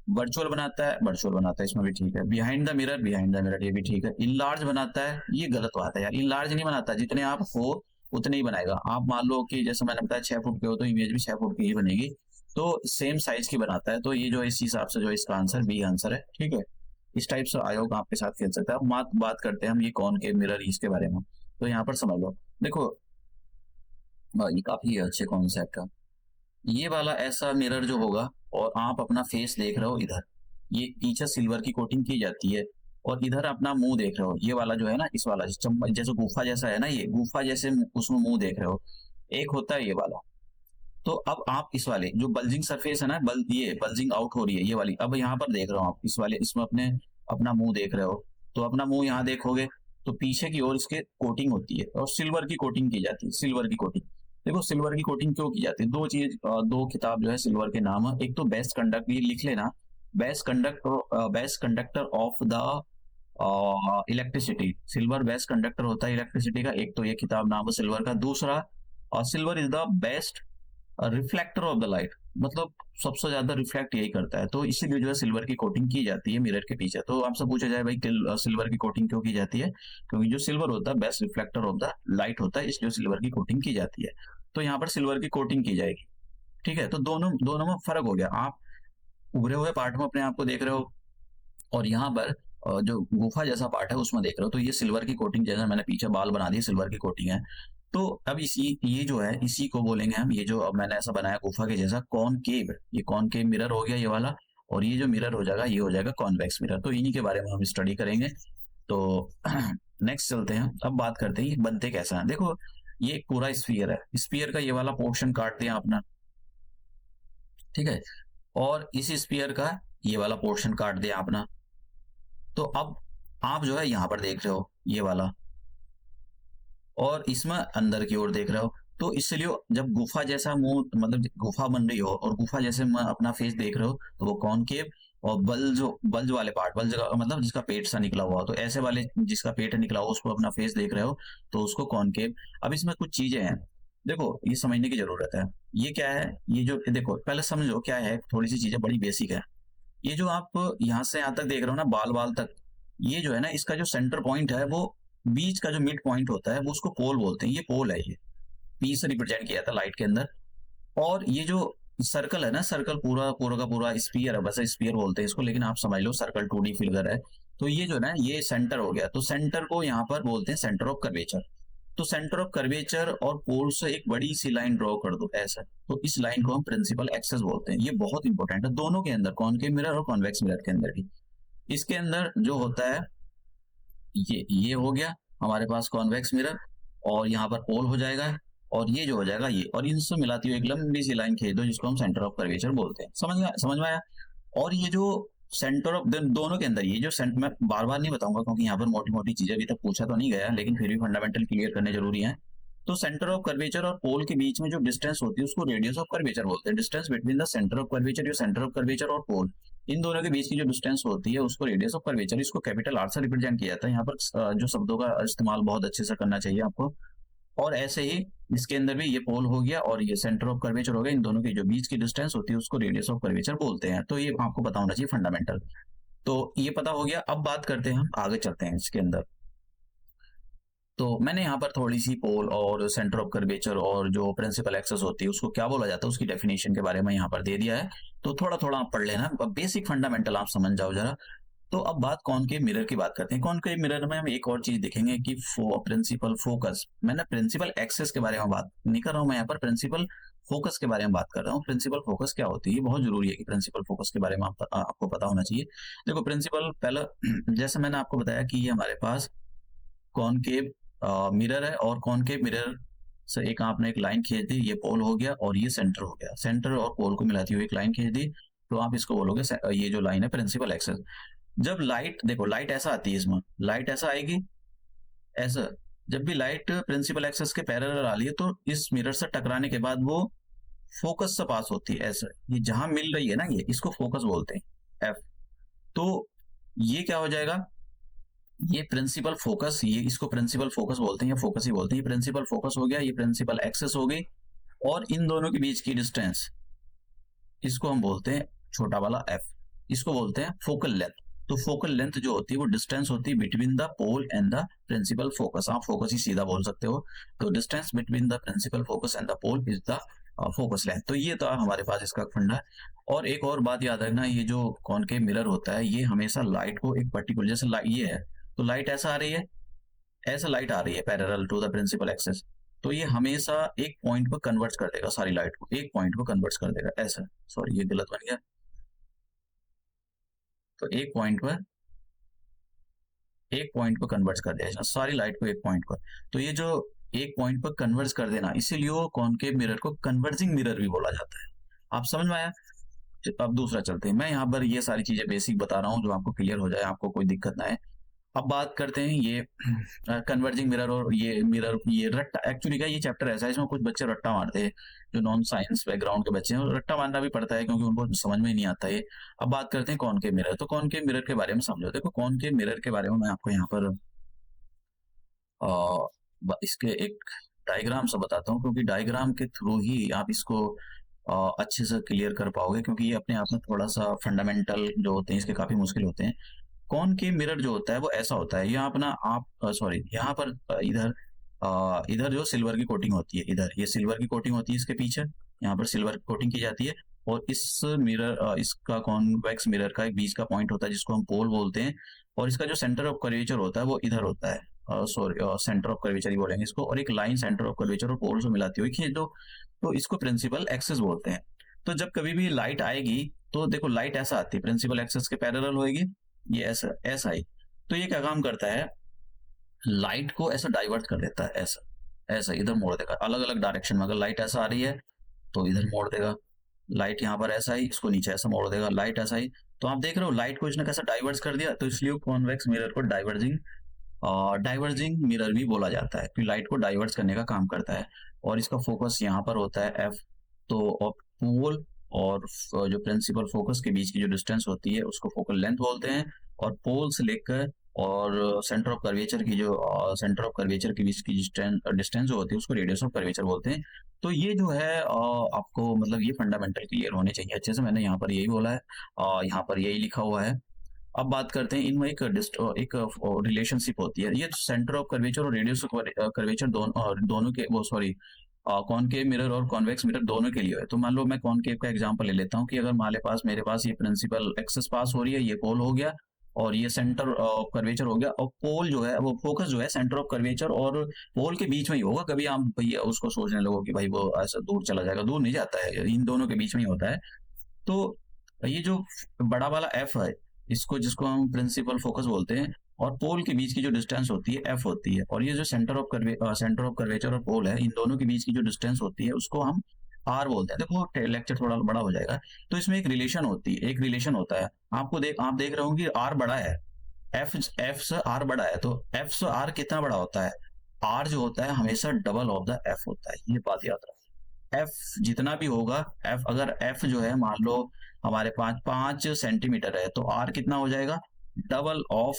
वर्चुअल बनाता है, वर्चुअल बनाता है, इसमें भी ठीक है। Behind the mirror, behind the mirror, ये भी ठीक है। इनलार्ज बनाता है, ये गलत बात है यार, इनलार्ज नहीं बनाता। जितने आप हो उतने ही बनाएगा। आप मान लो कि जैसे मैंने बताया 6 फुट के हो तो इमेज भी 6 फुट की ही बनेगी। तो सेम साइज की बनाता है। तो ये जो इस हिसाब से जो इसका आंसर बी आंसर है। ठीक है, इस टाइप से आयोग आपके साथ खेल सकता है। अब बात करते हैं हम ये कॉनकेव मिरर इसके बारे में। तो यहाँ पर समझ लो, देखो ये काफी अच्छे कॉन्सेप्ट है। ये वाला ऐसा मिरर जो होगा और आप अपना फेस देख रहे हो इधर, ये पीछे सिल्वर की कोटिंग की जाती है और इधर अपना मुंह देख रहे हो। ये वाला जो है ना, इस वाला जैसे गुफा जैसा है ना, ये गुफा जैसे उसमें मुंह देख रहे हो। एक होता है ये वाला। तो अब आप इस वाले जो बल्जिंग सरफेस है ना, ये बल्जिंग आउट हो रही है ये वाली, अब यहाँ पर देख रहे हो आप इस वाले, इसमें अपने अपना मुंह देख रहे हो। तो अपना मुंह यहाँ देखोगे तो पीछे की ओर इसके कोटिंग होती है और सिल्वर की कोटिंग की जाती है, सिल्वर की कोटिंग। देखो सिल्वर की कोटिंग क्यों की जाती है, दो किताब जो है सिल्वर के नाम है। एक तो बेस्ट कंडक्ट, ये लिख लेना, best conductor of the electricity. Silver best conductor होता है इलेक्ट्रिसिटी का। एक तो ये किताब नाम है सिल्वर का। दूसरा, silver is the best reflector of the light, मतलब सबसे ज्यादा रिफ्लेक्ट यही करता है। तो इसीलिए जो है सिल्वर की कोटिंग की जाती है मिरर के पीछे। तो आपसे पूछा जाए भाई सिल्वर की कोटिंग क्यों की जाती है, क्योंकि जो सिल्वर होता है best reflector of the light होता है, इसलिए सिल्वर की कोटिंग की जाती है। तो यहाँ पर सिल्वर की कोटिंग की जाएगी। ठीक है, तो दोनों दोनों में फर्क हो गया। आप उभरे हुए पार्ट में अपने आप को देख रहे हो और यहाँ पर जो गुफा जैसा पार्ट है उसमें देख रहे हो। तो ये सिल्वर की कोटिंग, जैसा मैंने पीछे बाल बना दिए, सिल्वर की कोटिंग है। तो अब ये जो है इसी को बोलेंगे हम, ये जो अब मैंने ऐसा बनाया गुफा के जैसा, कॉनकेव। ये कॉनकेव मिरर हो गया ये वाला। और ये जो मिरर हो जाएगा ये हो जाएगा कॉन्वेक्स मिरर। तो इन्हीं के बारे में हम स्टडी करेंगे। तो नेक्स्ट चलते हैं, अब बात करते हैं ये बनते कैसा है। देखो ये एक पूरा स्फीयर है, स्फीयर का ये वाला पोर्शन काट दिया अपना। ठीक है, और इस स्फीयर का ये वाला पोर्शन काट दिया अपना। तो अब आप जो है यहाँ पर देख रहे हो ये वाला, और इसमें अंदर की ओर देख रहे हो। तो इसलिए जब गुफा जैसा मुंह, मतलब गुफा बन रही हो और गुफा जैसे अपना फेस देख रहे हो, तो वो कॉनकेव। और बल्ज वाले पार्ट, बल्ज का मतलब जिसका पेट सा निकला हुआ हो, तो ऐसे वाले जिसका पेट निकला हुआ उसको अपना फेस देख रहे हो तो उसको कॉनकेव। अब इसमें कुछ चीजें हैं, देखो ये समझने की जरूरत है। ये क्या है, ये जो देखो पहले समझो क्या है, थोड़ी सी चीजें बड़ी बेसिक है। ये जो आप यहाँ से यहाँ तक देख रहे हो ना, बाल बाल तक, ये जो है ना इसका जो सेंटर पॉइंट है वो बीच का जो मिड पॉइंट होता है वो उसको पोल बोलते हैं। ये पोल है, ये पी से रिप्रेजेंट किया था लाइट के अंदर। और ये जो सर्कल है ना, सर्कल पूरा पूरा का पूरा स्फीयर है, वैसे स्फीयर बोलते हैं इसको, लेकिन आप समझ लो सर्कल 2D फिगर है। तो ये जो ना, ये सेंटर हो गया, तो सेंटर को यहाँ पर बोलते हैं सेंटर ऑफ कर्वेचर। तो सेंटर ऑफ कर्वेचर और पोल से एक बड़ी सी लाइन ड्रॉ कर दो ऐसा, तो इस लाइन को हम प्रिंसिपल एक्सेस बोलते हैं। ये बहुत इंपॉर्टेंट है दोनों के अंदर, कॉनकेव मिरर और कॉन्वेक्स मिरर के अंदर भी। इसके अंदर जो होता है, ये हो गया हमारे पास कॉन्वेक्स मिरर, और यहाँ पर पोल हो जाएगा, और ये जो हो जाएगा ये, और इनसे मिलाती हुई एक लंबी सी लाइन खींच दो जिसको हम सेंटर ऑफ कर्वेचर बोलते हैं। समझ में आया? और ये जो सेंटर ऑफ दोनों के अंदर, ये जो मैं बार बार नहीं बताऊंगा क्योंकि यहाँ पर मोटी मोटी चीजें अभी तक पूछा तो नहीं गया, लेकिन फिर भी फंडामेंटल क्लियर करने जरूरी है। तो सेंटर ऑफ कर्वेचर और पोल के बीच में जो डिस्टेंस होती है उसको रेडियस ऑफ कर्वेचर बोलते हैं। Distance between the centre of curvature, जो सेंटर ऑफ कर्वेचर और पोल, इन दोनों के बीच की जो डिस्टेंस होती है उसको रेडियस ऑफ कर्वेचर, इसको कैपिटल आर से रिप्रेजेंट किया जाता है। यहाँ पर जो शब्दों का इस्तेमाल बहुत अच्छे से करना चाहिए आपको। और ऐसे ही इसके अंदर भी ये पोल हो गया और ये सेंटर ऑफ कर्वेचर हो गया, इन दोनों के जो बीच की डिस्टेंस होती है उसको रेडियस ऑफ कर्वेचर बोलते हैं। तो ये आपको पता होना चाहिए फंडामेंटल। तो ये पता हो गया। अब बात करते हैं, हम आगे चलते हैं इसके अंदर। तो मैंने यहाँ पर थोड़ी सी पोल और सेंटर ऑफ कर्वेचर और जो प्रिंसिपल एक्सेस होती है उसको क्या बोला जाता है उसकी डेफिनेशन के बारे में यहाँ पर दे दिया है। तो थोड़ा थोड़ा आप पढ़ लेना, बेसिक फंडामेंटल आप समझ जाओ जरा। तो अब बात कॉनकेव मिरर की बात करते हैं। कॉनकेव मिरर में हम एक और चीज देखेंगे कि प्रिंसिपल फोकस, मैंने प्रिंसिपल एक्सेस के बारे में बात नहीं कर रहा हूँ, मैं यहाँ पर प्रिंसिपल फोकस के बारे में बात कर रहा हूँ। प्रिंसिपल फोकस क्या होती है, बहुत जरूरी है कि प्रिंसिपल फोकस के बारे में आपको पता होना चाहिए। देखो प्रिंसिपल, पहले जैसे मैंने आपको बताया कि ये हमारे पास कॉनकेव मिरर है, और कॉनकेव मिरर से एक आपने एक लाइन खींच दी, ये पोल हो गया और ये सेंटर हो गया। सेंटर और पोल को मिलाती हुई एक लाइन खींच दी, तो आप इसको बोलोगे ये जो लाइन है प्रिंसिपल एक्सेस। जब लाइट, देखो लाइट ऐसा आती है, इसमें लाइट ऐसा आएगी, ऐसा। जब भी लाइट प्रिंसिपल एक्सेस के पैरेलल आ रही है तो इस मिरर से टकराने के बाद वो फोकस से पास होती है ऐसा। ये जहां मिल रही है ना, ये इसको फोकस बोलते हैं, एफ। तो ये क्या हो जाएगा, ये प्रिंसिपल फोकस, ये इसको प्रिंसिपल फोकस बोलते हैं या फोकस ही बोलते हैं। ये प्रिंसिपल फोकस हो गया, ये प्रिंसिपल एक्सेस हो गई, और इन दोनों के बीच की डिस्टेंस, इसको हम बोलते हैं छोटा वाला एफ, इसको बोलते हैं फोकल लेंथ। तो फोकल लेंथ जो होती है वो डिस्टेंस होती है between the pole and the principal focus. आप फोकस ही सीधा बोल सकते हो। तो distance between the principal focus and the pole is the focal length. तो ये तो हमारे पास इसका फंडा है। और एक और बात याद रखना, ये जो कॉनकेव मिरर होता है ये हमेशा लाइट को एक पर्टिकुलर, जैसे ये है तो लाइट ऐसा आ रही है, ऐसा लाइट आ रही है parallel to the principal axis, तो ये हमेशा एक पॉइंट पर कन्वर्ट कर देगा, सारी लाइट को एक पॉइंट पर कन्वर्ट कर देगा ऐसा। सॉरी ये गलत बन गया। तो एक पॉइंट पर कन्वर्ट कर देगा सारी लाइट को एक पॉइंट पर। तो ये जो एक पॉइंट पर कन्वर्ट कर देना, इसीलिए वो कॉनकेव मिरर को कन्वर्जिंग मिरर भी बोला जाता है। आप समझ में आया? अब दूसरा चलते हैं। मैं यहाँ पर ये सारी चीजें बेसिक बता रहा हूँ जो आपको क्लियर हो जाए, आपको कोई दिक्कत ना है। अब बात करते हैं ये कन्वर्जिंग मिरर और ये मिरर, ये रट्टा एक्चुअली का ये चैप्टर ऐसा है इसमें कुछ बच्चे रट्टा मारते हैं, जो नॉन साइंस बैकग्राउंड के बच्चे हैं, और रट्टा मारना भी पड़ता है क्योंकि उनको समझ में ही नहीं आता है। अब बात करते हैं कॉनकेव मिरर। तो कॉनकेव मिरर के बारे में समझो। देखो कॉनकेव मिरर के बारे में मैं आपको यहाँ पर इसके एक डायग्राम से बताता हूँ, क्योंकि डायग्राम के थ्रू ही आप इसको अच्छे से क्लियर कर पाओगे, क्योंकि ये अपने आप में थोड़ा सा फंडामेंटल जो होते हैं इसके काफी मुश्किल होते हैं। कॉनकेव मिरर जो होता है वो ऐसा होता है, यहाँ अपना आप सॉरी यहाँ पर इधर जो सिल्वर की कोटिंग होती है, इधर ये सिल्वर की कोटिंग होती है, इसके पीछे यहाँ पर सिल्वर की कोटिंग की जाती है, और इस मिरर इसका कॉन्वेक्स मिरर का एक बीच का पॉइंट होता है जिसको हम पोल बोलते हैं, और इसका जो सेंटर ऑफ कर्वेचर होता है वो इधर होता है, सॉरी सेंटर ऑफ कर्वेचर ही बोलेंगे इसको, और एक लाइन सेंटर ऑफ कर्वेचर और पोल से मिलाती हुई खींच दो, तो इसको प्रिंसिपल एक्सेस बोलते हैं। तो जब कभी भी लाइट आएगी तो देखो लाइट ऐसा आती है, प्रिंसिपल एक्सेस के पैरेलल होगी, ये ऐसा ऐसा ही। तो ये क्या काम करता है, लाइट को ऐसा डाइवर्ट कर देता है, ऐसा ऐसा इधर मोड़ देगा, अलग अलग डायरेक्शन में। अगर लाइट ऐसा आ रही है तो इधर मोड़ देगा, लाइट यहाँ पर ऐसा ही, इसको नीचे ऐसा मोड़ देगा, लाइट ऐसा ही। तो आप देख रहे हो लाइट को इसने कैसा डाइवर्ट कर दिया, तो इसलिए कॉन्वेक्स मिरर को डाइवर्जिंग मिरर भी बोला जाता है, क्योंकि लाइट को डाइवर्ट करने का काम करता है। और इसका फोकस यहाँ पर होता है एफ। तो पोल और जो प्रिंसिपल फोकस के बीच की जो डिस्टेंस होती है उसको फोकल लेंथ बोलते हैं, और पोल से लेकर और सेंटर ऑफ कर्वेचर के बीच की डिस्टेंस जो होती है उसको रेडियस ऑफ कर्वेचर बोलते हैं। तो ये जो है आपको मतलब ये फंडामेंटल क्लियर होने चाहिए अच्छे से। मैंने यहाँ पर यही बोला है, यहाँ पर यही लिखा हुआ है। अब बात करते हैं इनमें एक रिलेशनशिप होती है, ये सेंटर ऑफ कर्वेचर और रेडियस ऑफ कर्वेचर दोनों के वो सॉरी कॉनकेव मिरर और कॉन्वेक्स मिरर दोनों के लिए है। तो मान लो मैं कॉनकेव का एग्जांपल ले लेता हूँ कि अगर मेरे पास ये प्रिंसिपल एक्सिस पास हो रही है, ये पोल हो गया और ये सेंटर ऑफ कर्वेचर हो गया, और पोल जो है वो फोकस जो है सेंटर ऑफ कर्वेचर और पोल के बीच में ही होगा। कभी आप भैया उसको सोचने लगो कि भाई वो ऐसा दूर चला जाएगा, दूर नहीं जाता है, इन दोनों के बीच में ही होता है। तो ये जो बड़ा वाला एफ है, इसको जिसको हम प्रिंसिपल फोकस बोलते हैं, और पोल के बीच की जो डिस्टेंस होती है एफ होती है, और ये जो सेंटर ऑफ कर्वेचर और पोल है, इन दोनों के बीच की जो डिस्टेंस होती है उसको हम आर बोलते हैं। देखो लेक्चर थोड़ा बड़ा हो जाएगा, तो इसमें एक रिलेशन होती है, एक रिलेशन होता है। आप देख रहे होंगे आर बड़ा है, एफ से आर बड़ा है, तो एफ से आर कितना बड़ा होता है? आर जो होता है हमेशा डबल ऑफ द एफ होता है, ये बात याद रखो। एफ जितना भी होगा, एफ अगर एफ जो है मान लो हमारे 5 सेंटीमीटर है, तो आर कितना हो जाएगा? डबल ऑफ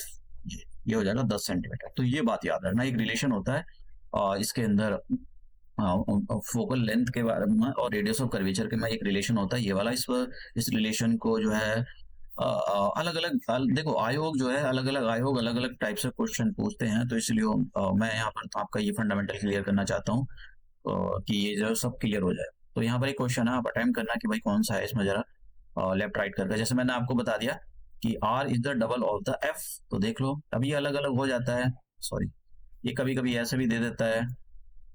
ये हो जाएगा 10 सेंटीमीटर। तो ये बात याद रखना, एक रिलेशन होता है इसके अंदर फोकल लेंथ के बारे में और रेडियस ऑफ कर्वेचर के में एक रिलेशन होता है, ये वाला। इस रिलेशन को जो है अलग अलग देखो आयोग जो है अलग अलग टाइप से क्वेश्चन पूछते हैं, तो इसलिए मैं यहाँ पर तो आपका ये फंडामेंटल क्लियर करना चाहता हूँ कि ये जो सब क्लियर हो जाए। तो यहाँ पर एक क्वेश्चन है, आप अटेम्प्ट करना कि भाई कौन सा है इसमें, जरा लेफ्ट राइट करके। जैसे मैंने आपको बता दिया कि R is the double of the F, तो देख लो अब ये अलग अलग हो जाता है, सॉरी ये कभी कभी ऐसे भी दे देता है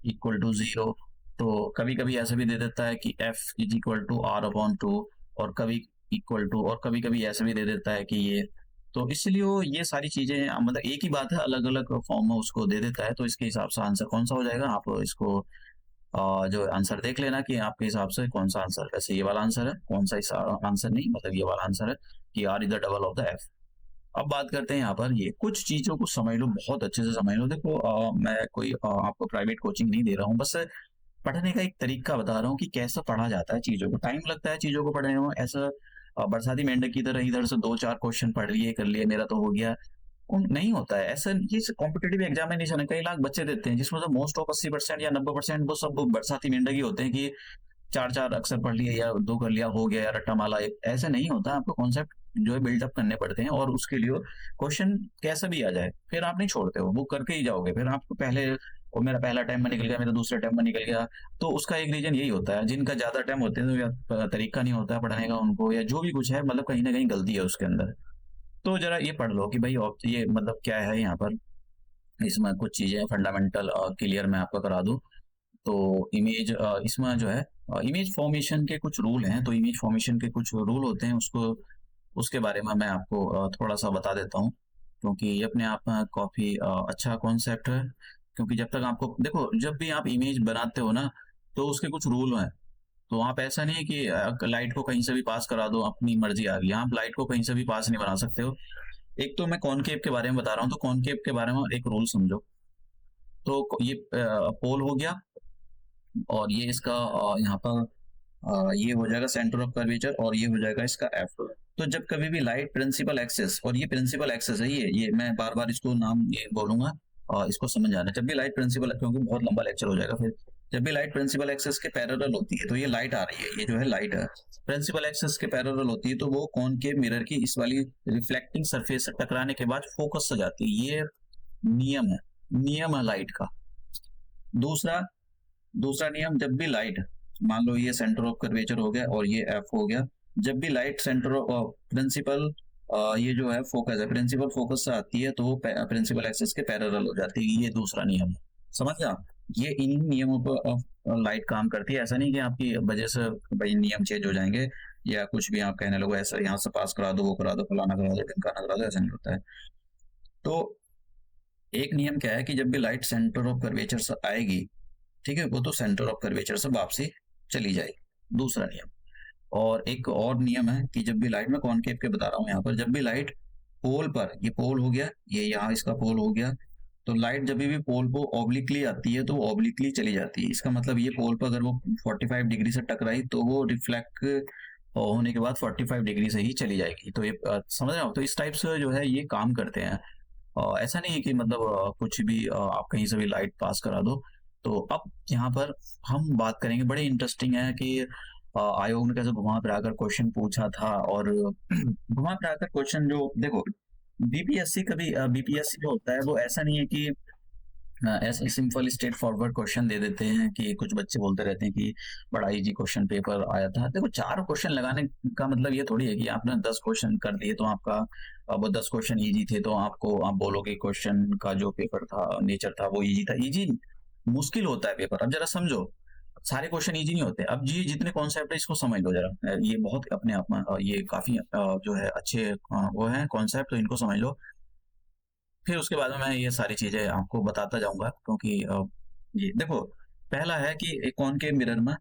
इक्वल टू 0, तो कभी कभी ऐसे भी दे देता है कि F is equal to R upon 2, और कभी इक्वल टू, और कभी कभी ऐसे भी दे देता है कि ये, तो इसलिए वो ये सारी चीजें मतलब एक ही बात है अलग अलग फॉर्म में उसको दे देता है। तो इसके हिसाब से आंसर कौन सा हो जाएगा, आप इसको जो आंसर देख लेना कि आपके हिसाब से कौन सा आंसर, वैसे ये वाला आंसर है, कौन सा आंसर नहीं, मतलब ये वाला आंसर है कि R is the double of the F. अब बात करते हैं यहाँ पर, ये कुछ चीजों को समझ लो, बहुत अच्छे से समझ लो। देखो मैं कोई आपको प्राइवेट कोचिंग नहीं दे रहा हूँ, बस पढ़ने का एक तरीका बता रहा हूँ कि कैसे पढ़ा जाता है चीजों को। टाइम लगता है चीजों को पढ़ने में, ऐसा बरसाती मेंढक की तरह इधर से 2-4 क्वेश्चन पढ़ लिए कर लिए मेरा तो हो गया, नहीं होता है ऐसा। ये कॉम्पिटेटिव एग्जामिनेशन है, कई लाख बच्चे देते हैं जिसमें से मोस्ट ऑफ 80% या 90% वो सब बरसाती मेंढक ही होते हैं कि 4-4 अक्षर पढ़ लिए या 2 कर लिया हो गया या रट्टा माला। ऐसा नहीं होता, आपको कॉन्सेप्ट जो है बिल्डअप करने पड़ते हैं, और उसके लिए क्वेश्चन कैसा भी आ जाए फिर आप नहीं छोड़ते हो, वो करके ही जाओगे। फिर आपको पहले और मेरा पहला टाइम में निकल गया, मेरा दूसरे टाइम में निकल गया, तो उसका एक रीजन यही होता है, जिनका ज्यादा टाइम होते हैं तो या तरीका नहीं होता है पढ़ने का उनको, या जो भी कुछ है मतलब कहीं ना कहीं गलती है उसके अंदर। तो जरा ये पढ़ लो कि भाई ये मतलब क्या है यहाँ पर, इसमें कुछ चीजें फंडामेंटल क्लियर मैं आपको करा दूं। तो इमेज इसमें जो है इमेज फॉर्मेशन के कुछ रूल हैं, तो इमेज फॉर्मेशन के कुछ रूल होते हैं, उसके बारे में मैं आपको थोड़ा सा बता देता हूँ, क्योंकि ये अपने आप में काफी अच्छा कॉन्सेप्ट है। क्योंकि जब तक आपको देखो, जब भी आप इमेज बनाते हो ना, तो उसके कुछ रूल हैं। तो आप ऐसा नहीं है कि लाइट को कहीं से भी पास करा दो, अपनी मर्जी आ गई, आप लाइट को कहीं से भी पास नहीं बना सकते हो। एक तो मैं कॉनकेव के बारे में बता रहा हूँ, तो कॉनकेव के बारे में एक रूल समझो। तो ये पोल हो गया, और ये इसका यहाँ पर ये हो जाएगा सेंटर ऑफ कर्वेचर, और ये हो जाएगा इसका एफ। तो जब कभी भी लाइट प्रिंसिपल एक्सिस, और ये प्रिंसिपल एक्सिस है, ये मैं बार बार इसको नाम ये बोलूंगा और इसको समझ जाना, जब भी लाइट प्रिंसिपल, क्योंकि बहुत लंबा लेक्चर हो जाएगा फिर, जब भी लाइट प्रिंसिपल एक्सिस के पैरेलल होती है, तो ये लाइट आ रही है, ये जो है लाइट है प्रिंसिपल एक्सिस के पैरेलल होती है, तो वो कॉनकेव मिरर की इस वाली रिफ्लेक्टिंग सरफेस से टकराने के बाद फोकस से जाती है। ये नियम है लाइट का। दूसरा नियम, जब भी लाइट, मान लो ये सेंटर ऑफ कर्वेचर हो गया और ये एफ हो गया, जब भी लाइट सेंटर ऑफ प्रिंसिपल ये जो है फोकस है, प्रिंसिपल फोकस से आती है, तो प्रिंसिपल एक्सिस के पैरेलल हो जाती है। ये दूसरा नियम है, समझ गया? ये इन नियमों पर लाइट काम करती है। ऐसा नहीं कि आपकी वजह से भाई नियम चेंज हो जाएंगे या कुछ भी आप कहने लगो ऐसा यहाँ से पास करा दो, वो करा दो, फलाना करा दो, ढिमकाना करा दो, ऐसा नहीं होता है। तो एक नियम क्या है कि जब भी लाइट सेंटर ऑफ कर्वेचर से आएगी, ठीक है, वो तो सेंटर ऑफ कर्वेचर से वापसी चली जाएगी, दूसरा नियम। और एक और नियम है कि जब भी लाइट, मैं कॉनकेव के बता रहा हूँ यहाँ पर, जब भी लाइट पोल पर, ये पोल हो गया, ये यहाँ इसका पोल हो गया, तो लाइट जब भी पोल को ऑब्लिकली आती है तो वो ऑब्लिकली चली जाती है। इसका मतलब ये पोल पर अगर वो 45 डिग्री से टकराई तो वो रिफ्लेक्ट होने के बाद 45 डिग्री से ही चली जाएगी। तो ये समझ रहे हो? तो इस टाइप से जो है ये काम करते हैं। ऐसा नहीं है कि मतलब कुछ भी आप कहीं से भी लाइट पास करा दो। तो अब यहाँ पर हम बात करेंगे, बड़े इंटरेस्टिंग है कि आयोग ने कैसे घुमा फिरा कर क्वेश्चन पूछा था, और घुमा फिरा कर क्वेश्चन जो देखो बीपीएससी कभी बीपीएससी जो होता है वो ऐसा नहीं है कि ऐसे सिंपल स्ट्रेट फॉरवर्ड क्वेश्चन दे देते हैं कि कुछ बच्चे बोलते रहते हैं कि बड़ा इजी क्वेश्चन पेपर आया था। देखो 4 क्वेश्चन लगाने का मतलब ये थोड़ी है कि आपने 10 क्वेश्चन कर दिए तो आपका वो 10 क्वेश्चन इजी थे तो आपको आप बोलोगे क्वेश्चन का जो पेपर था नेचर था वो इजी था। इजी मुश्किल होता है पेपर। अब जरा समझो, सारे क्वेश्चन इजी नहीं होते। अब ये जितने कॉन्सेप्ट है इसको समझ लो जरा, ये बहुत अपने आप में ये काफी जो है अच्छे वो है कॉन्सेप्ट, तो इनको समझ लो। फिर उसके बाद में मैं ये सारी चीजें आपको बताता जाऊंगा, क्योंकि ये देखो पहला है कि एक कॉनकेव मिरर में,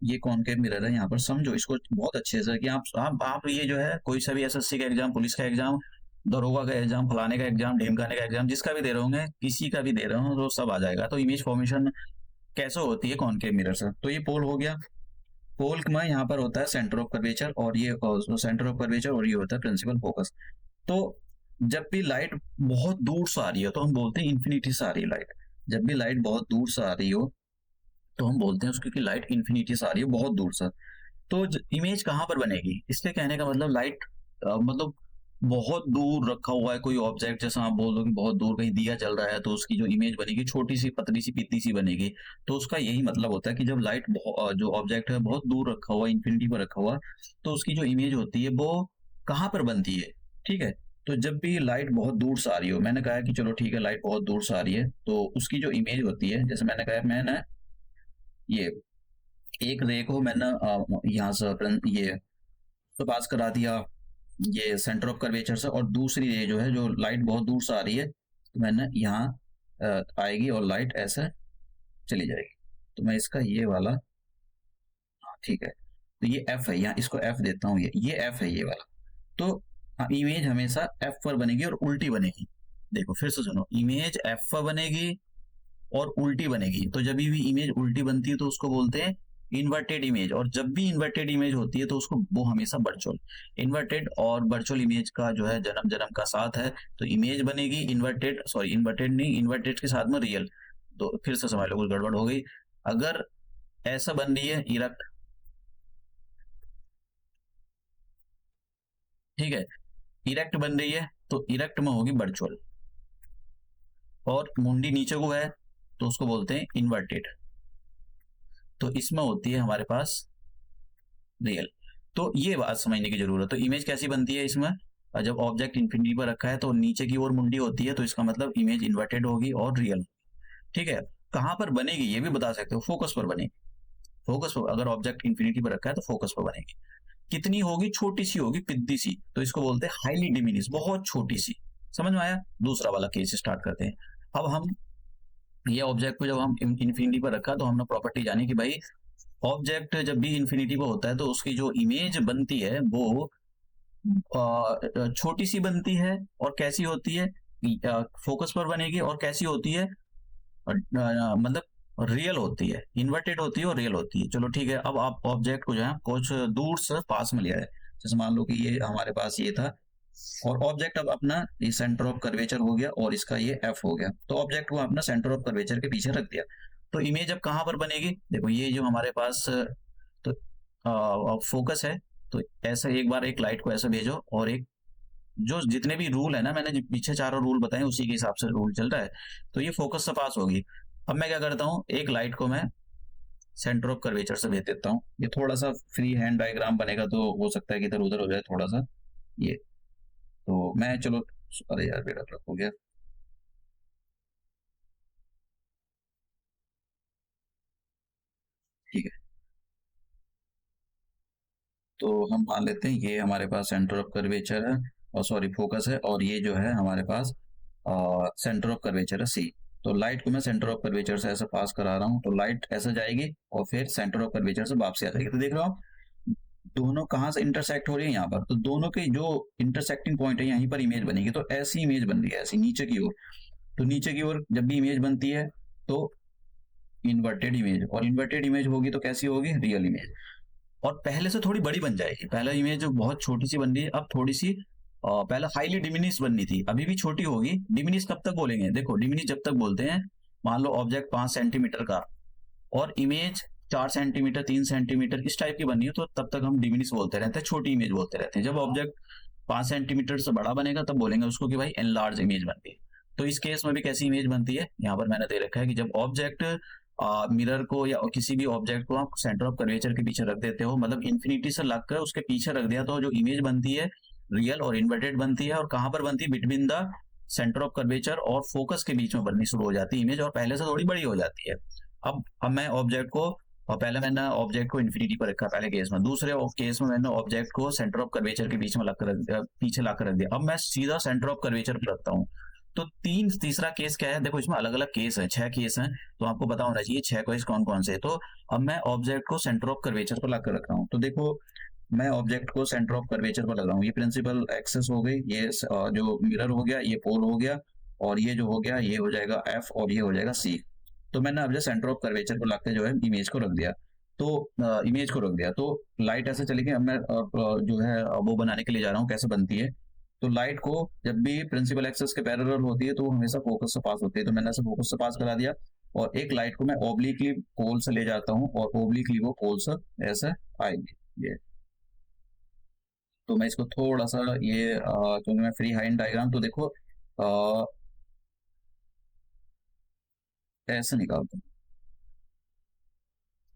ये कॉनकेव मिरर है, यहाँ पर समझो इसको बहुत अच्छे से कि आप ये जो है कोई सा भी एसएससी का एग्जाम, पुलिस का एग्जाम, दरोगा का एग्जाम, फलाने का एग्जाम, ढेमकाने का एग्जाम, जिसका भी दे रहे होंगे, किसी का भी दे रहे हो तो सब आ जाएगा। तो इमेज फॉर्मेशन कैसे होती है कॉनकेव मिरर से, तो ये पोल हो गया। पोल में यहाँ पर होता है सेंटर ऑफ कर्वेचर, और ये सेंटर ऑफ कर्वेचर, और ये होता है प्रिंसिपल फोकस। तो जब भी लाइट बहुत दूर से आ रही हो तो हम बोलते हैं इन्फिनिटी से आ रही है लाइट। जब भी लाइट बहुत दूर से आ रही हो तो हम बोलते हैं उसकी कि लाइट इन्फिनिटी से आ रही है, बहुत दूर से। तो इमेज कहाँ पर बनेगी, इसलिए कहने का मतलब लाइट मतलब बहुत दूर रखा हुआ है कोई ऑब्जेक्ट, जैसा आप बोल दो कि बहुत दूर कहीं दिया चल रहा है तो उसकी जो इमेज बनेगी छोटी सी पतली सी पीती सी बनेगी। तो उसका यही मतलब होता है कि जब लाइट जो ऑब्जेक्ट है बहुत दूर रखा हुआ, इन्फिनिटी पर रखा हुआ, तो उसकी जो इमेज होती है वो कहाँ पर बनती है। ठीक है, तो जब भी लाइट बहुत दूर से आ रही हो, मैंने कहा कि चलो ठीक है लाइट बहुत दूर से आ रही है तो उसकी जो इमेज होती है, जैसे मैंने कहा मैंने ये एक रे को मैंने यहाँ से ये तो पास करा दिया ये सेंटर ऑफ कर्वेचर से, और दूसरी रे जो है जो लाइट बहुत दूर से आ रही है तो मैंने यहाँ आएगी और लाइट ऐसे चली जाएगी। तो मैं इसका ये वाला, हाँ ठीक है, तो ये एफ है, यहाँ इसको एफ देता हूँ, ये एफ है ये वाला। तो इमेज हमेशा एफ पर बनेगी और उल्टी बनेगी। देखो फिर से सुनो, इमेज एफ पर बनेगी और उल्टी बनेगी। तो जब भी इमेज उल्टी बनती है तो उसको बोलते हैं इन्वर्टेड इमेज, और जब भी इन्वर्टेड इमेज होती है तो उसको वो हमेशा वर्चुअल। इन्वर्टेड और वर्चुअल इमेज का जो है जन्म जन्म का साथ है, तो इमेज बनेगी इन्वर्टेड, सॉरी इन्वर्टेड नहीं, इन्वर्टेड के साथ में रियल। तो फिर से समझ लो कुछ गड़बड़ हो गई। अगर ऐसा बन रही है इरेक्ट, ठीक है, इरेक्ट बन रही है तो इरेक्ट में होगी वर्चुअल, और मुंडी नीचे को है तो उसको बोलते हैं इन्वर्टेड। तो इसमें होती है हमारे पास रियल। तो ये बात समझने की जरूरत है। तो इमेज कैसी बनती है इसमें, जब ऑब्जेक्ट इन्फिनिटी पर रखा है तो नीचे की ओर मुंडी होती है, तो इसका मतलब इमेज इन्वर्टेड होगी और रियल। ठीक है, कहां पर बनेगी ये भी बता सकते हो, फोकस पर बनेगी। फोकस पर, अगर ऑब्जेक्ट इन्फिनिटी पर रखा है तो फोकस पर बनेगी। कितनी होगी, छोटी सी होगी, पिद्दी सी, तो इसको बोलते हैं हाईली डिमिनिश, बहुत छोटी सी। समझ में आया। दूसरा वाला केस स्टार्ट करते हैं। अब हम ये ऑब्जेक्ट को जब हम इन्फिनिटी पर रखा तो हमने प्रॉपर्टी जानी कि भाई ऑब्जेक्ट जब भी इन्फिनिटी पर होता है तो उसकी जो इमेज बनती है वो छोटी सी बनती है, और कैसी होती है, फोकस पर बनेगी, और कैसी होती है, मतलब रियल होती है, इन्वर्टेड होती है और रियल होती है। चलो ठीक है, अब आप ऑब्जेक्ट को जो है कुछ दूर से पास में लिया है, जैसे मान लो कि ये हमारे पास ये था, और ऑब्जेक्ट अब अपना ये सेंटर ऑफ कर्वेचर हो गया और इसका ये एफ हो गया, तो ऑब्जेक्ट को अपना सेंटर ऑफ कर्वेचर के पीछे रख दिया। तो इमेज अब कहाँ पर बनेगी, देखो ये जो हमारे पास तो फोकस है, तो ऐसा एक बार एक लाइट को ऐसा भेजो, और एक जो जितने भी रूल है ना, मैंने जो पीछे चारों रूल बताए उसी के हिसाब से रूल चल रहा है, तो ये फोकस से पास होगी। अब मैं क्या करता हूँ, एक लाइट को मैं सेंटर ऑफ कर्वेचर से भेज देता हूँ। ये थोड़ा सा फ्री हैंड डायग्राम बनेगा तो हो सकता है कि इधर उधर हो जाए थोड़ा सा ये, तो मैं चलो, अरे यार बेटा क्लब हो गया। ठीक है, तो हम मान लेते हैं ये हमारे पास सेंटर ऑफ कर्वेचर है, और सॉरी फोकस है, और ये जो है हमारे पास सेंटर ऑफ कर्वेचर है सी। तो लाइट को मैं सेंटर ऑफ कर्वेचर से ऐसे पास करा रहा हूँ, तो लाइट ऐसे जाएगी और फिर सेंटर ऑफ कर्वेचर से वापसी आ जाएगी। तो देख रहे हो आप दोनों कहाँ से इंटरसेक्ट हो रही है, यहाँ पर। तो दोनों के जो इंटरसेक्टिंग पॉइंट है यहीं पर इमेज बनेगी। तो ऐसी इमेज बन रही है, ऐसी नीचे की ओर। तो नीचे की ओर जब भी इमेज बनती है तो इन्वर्टेड इमेज, और इन्वर्टेड इमेज होगी तो कैसी होगी, रियल इमेज। और पहले से थोड़ी बड़ी बन जाएगी। पहले इमेज जो बहुत छोटी सी बन रही है अब थोड़ी सी पहले हाईली डिमिनिश बननी थी, अभी भी छोटी होगी। डिमिनिश कब तक बोलेंगे, देखो डिमिनिश जब तक बोलते हैं, मान लो ऑब्जेक्ट 5 सेंटीमीटर का और इमेज 4 सेंटीमीटर 3 सेंटीमीटर इस टाइप की बननी है तो तब तक हम डिमिनिश बोलते रहते हैं, छोटी इमेज बोलते रहते हैं। जब ऑब्जेक्ट 5 सेंटीमीटर से बड़ा बनेगा तब बोलेंगे उसको कि भाई एनलार्ज इमेज बनती है। तो इस केस में भी कैसी इमेज बनती है, यहाँ पर मैंने दे रखा है कि जब ऑब्जेक्ट मिरर को या किसी भी ऑब्जेक्ट को आप सेंटर ऑफ कर्वेचर के पीछे रख देते हो, मतलब इन्फिनिटी से लगकर उसके पीछे रख दिया, तो जो इमेज बनती है रियल और इन्वर्टेड बनती है। और कहाँ पर बनती है, between the centre of curvature और फोकस के बीच में बननी शुरू हो जाती है इमेज, और पहले से थोड़ी बड़ी हो जाती है। अब मैं ऑब्जेक्ट को, और पहले मैंने ऑब्जेक्ट को इन्फिनिटी पर रखा पहले केस में, दूसरे केस में मैंने ऑब्जेक्ट को सेंटर ऑफ कर्वेचर के बीच में पीछे लाकर रख दिया। अब मैं सीधा सेंटर ऑफ कर्वेचर पर रखता हूँ। तो तीसरा केस क्या है, देखो इसमें अलग अलग केस है, 6 केस हैं, तो आपको पता होना चाहिए 6 केस कौन कौन से। तो अब मैं ऑब्जेक्ट को सेंटर ऑफ कर्वेचर पर लाकर रख रहा हूँ। तो देखो मैं ऑब्जेक्ट को सेंटर ऑफ कर्वेचर पर लग रहा हूँ। ये प्रिंसिपल एक्सेस हो गई, ये जो मिरर हो गया, ये पोल हो गया, और ये जो हो गया ये हो जाएगा एफ, और ये हो जाएगा सी। तो मैंने अब जो सेंटर ऑफ कर्वेचर को लाकर जो है इमेज को रख दिया, तो इमेज को रख दिया, तो लाइट ऐसे चलेगी। अब मैं जो है वो बनाने के लिए जा रहा हूँ कैसे बनती है। तो लाइट को जब भी प्रिंसिपल एक्सेस के पैरेलल होती है तो वो हमेशा फोकस से पास होती है, तो मैंने ऐसे फोकस से पास करा दिया, और एक लाइट को मैं ओब्लिकली पोल से ले जाता हूँ, और ओब्लिकली वो पोल से ऐसे आएगी ये। तो मैं इसको थोड़ा सा ये क्योंकि मैं फ्री हैंड डायग्राम, तो देखो ऐसे निकालता हूँ।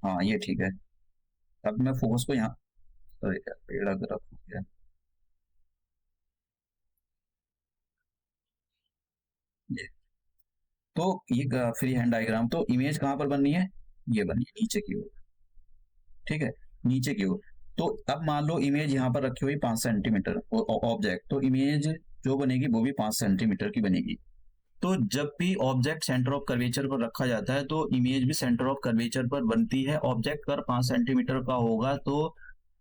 हाँ ये ठीक है। अब मैं फोकस को यहाँ, सॉरी पेड़ अगर रखूँ, ये तो ये फ्री हैंड डायग्राम। तो इमेज कहाँ पर बननी है, ये बननी है नीचे की ओर, ठीक है, नीचे की ओर। तो अब मान लो इमेज यहाँ पर रखी हुई 5 सेंटीमीटर ऑब्जेक्ट, तो इमेज जो बनेगी वो भी 5 सेंटीमीटर की बनेगी। तो जब भी ऑब्जेक्ट सेंटर ऑफ कर्वेचर पर रखा जाता है तो इमेज भी सेंटर ऑफ कर्वेचर पर बनती है। ऑब्जेक्ट अगर 5 सेंटीमीटर का होगा तो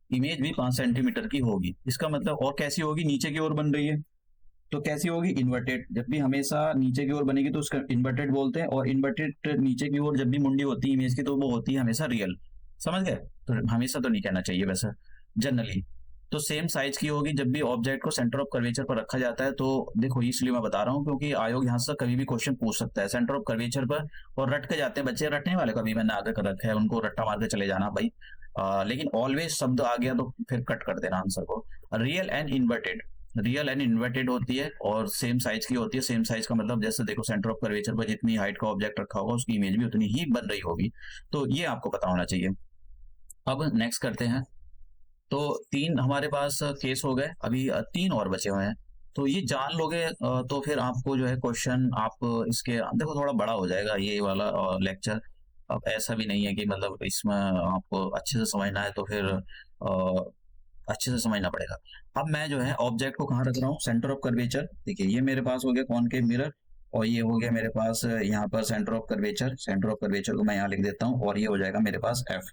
इमेज भी 5 सेंटीमीटर की होगी। इसका मतलब और कैसी होगी, नीचे की ओर बन रही है तो कैसी होगी, इन्वर्टेड। जब भी हमेशा नीचे की ओर बनेगी तो उसका इन्वर्टेड बोलते हैं, और इन्वर्टेड नीचे की ओर जब भी मुंडी होती है इमेज की तो वो होती है हमेशा रियल। समझ गए, तो हमेशा तो नहीं कहना चाहिए वैसे, जनरली। तो सेम साइज की होगी जब भी ऑब्जेक्ट को सेंटर ऑफ कर्वेचर पर रखा जाता है। तो देखो इसलिए मैं बता रहा हूँ क्योंकि आयोग यहाँ से कभी भी क्वेश्चन पूछ सकता है सेंटर ऑफ कर्वेचर पर, और रट के जाते हैं बच्चे, रटने वाले कभी मैंने आगे कर रखा है उनको रट्टा मार के चले जाना भाई। लेकिन ऑलवेज शब्द आ गया तो फिर कट कर देना आंसर को। Real and inverted, real and inverted होती है और सेम साइज की होती है। सेम साइज का मतलब जैसे देखो सेंटर ऑफ कर्वेचर पर जितनी हाइट का ऑब्जेक्ट रखा होगा उसकी इमेज भी उतनी ही बन रही होगी। तो ये आपको पता होना चाहिए। अब नेक्स्ट करते हैं। तो 3 हमारे पास केस हो गए, अभी 3 और बचे हुए हैं। तो ये जान लोगे तो फिर आपको जो है क्वेश्चन आप इसके देखो थोड़ा बड़ा हो जाएगा ये वाला लेक्चर। अब ऐसा भी नहीं है कि मतलब इसमें आपको अच्छे से समझना है तो फिर अच्छे से समझना पड़ेगा। अब मैं जो है ऑब्जेक्ट को कहाँ रख रहा हूँ, सेंटर ऑफ कर्वेचर। देखिए ये मेरे पास हो गया कॉनकेव मिरर, और ये हो गया मेरे पास यहाँ पर centre of curvature. Centre of curvature को मैं यहाँ लिख देता हूँ, और ये हो जाएगा मेरे पास एफ।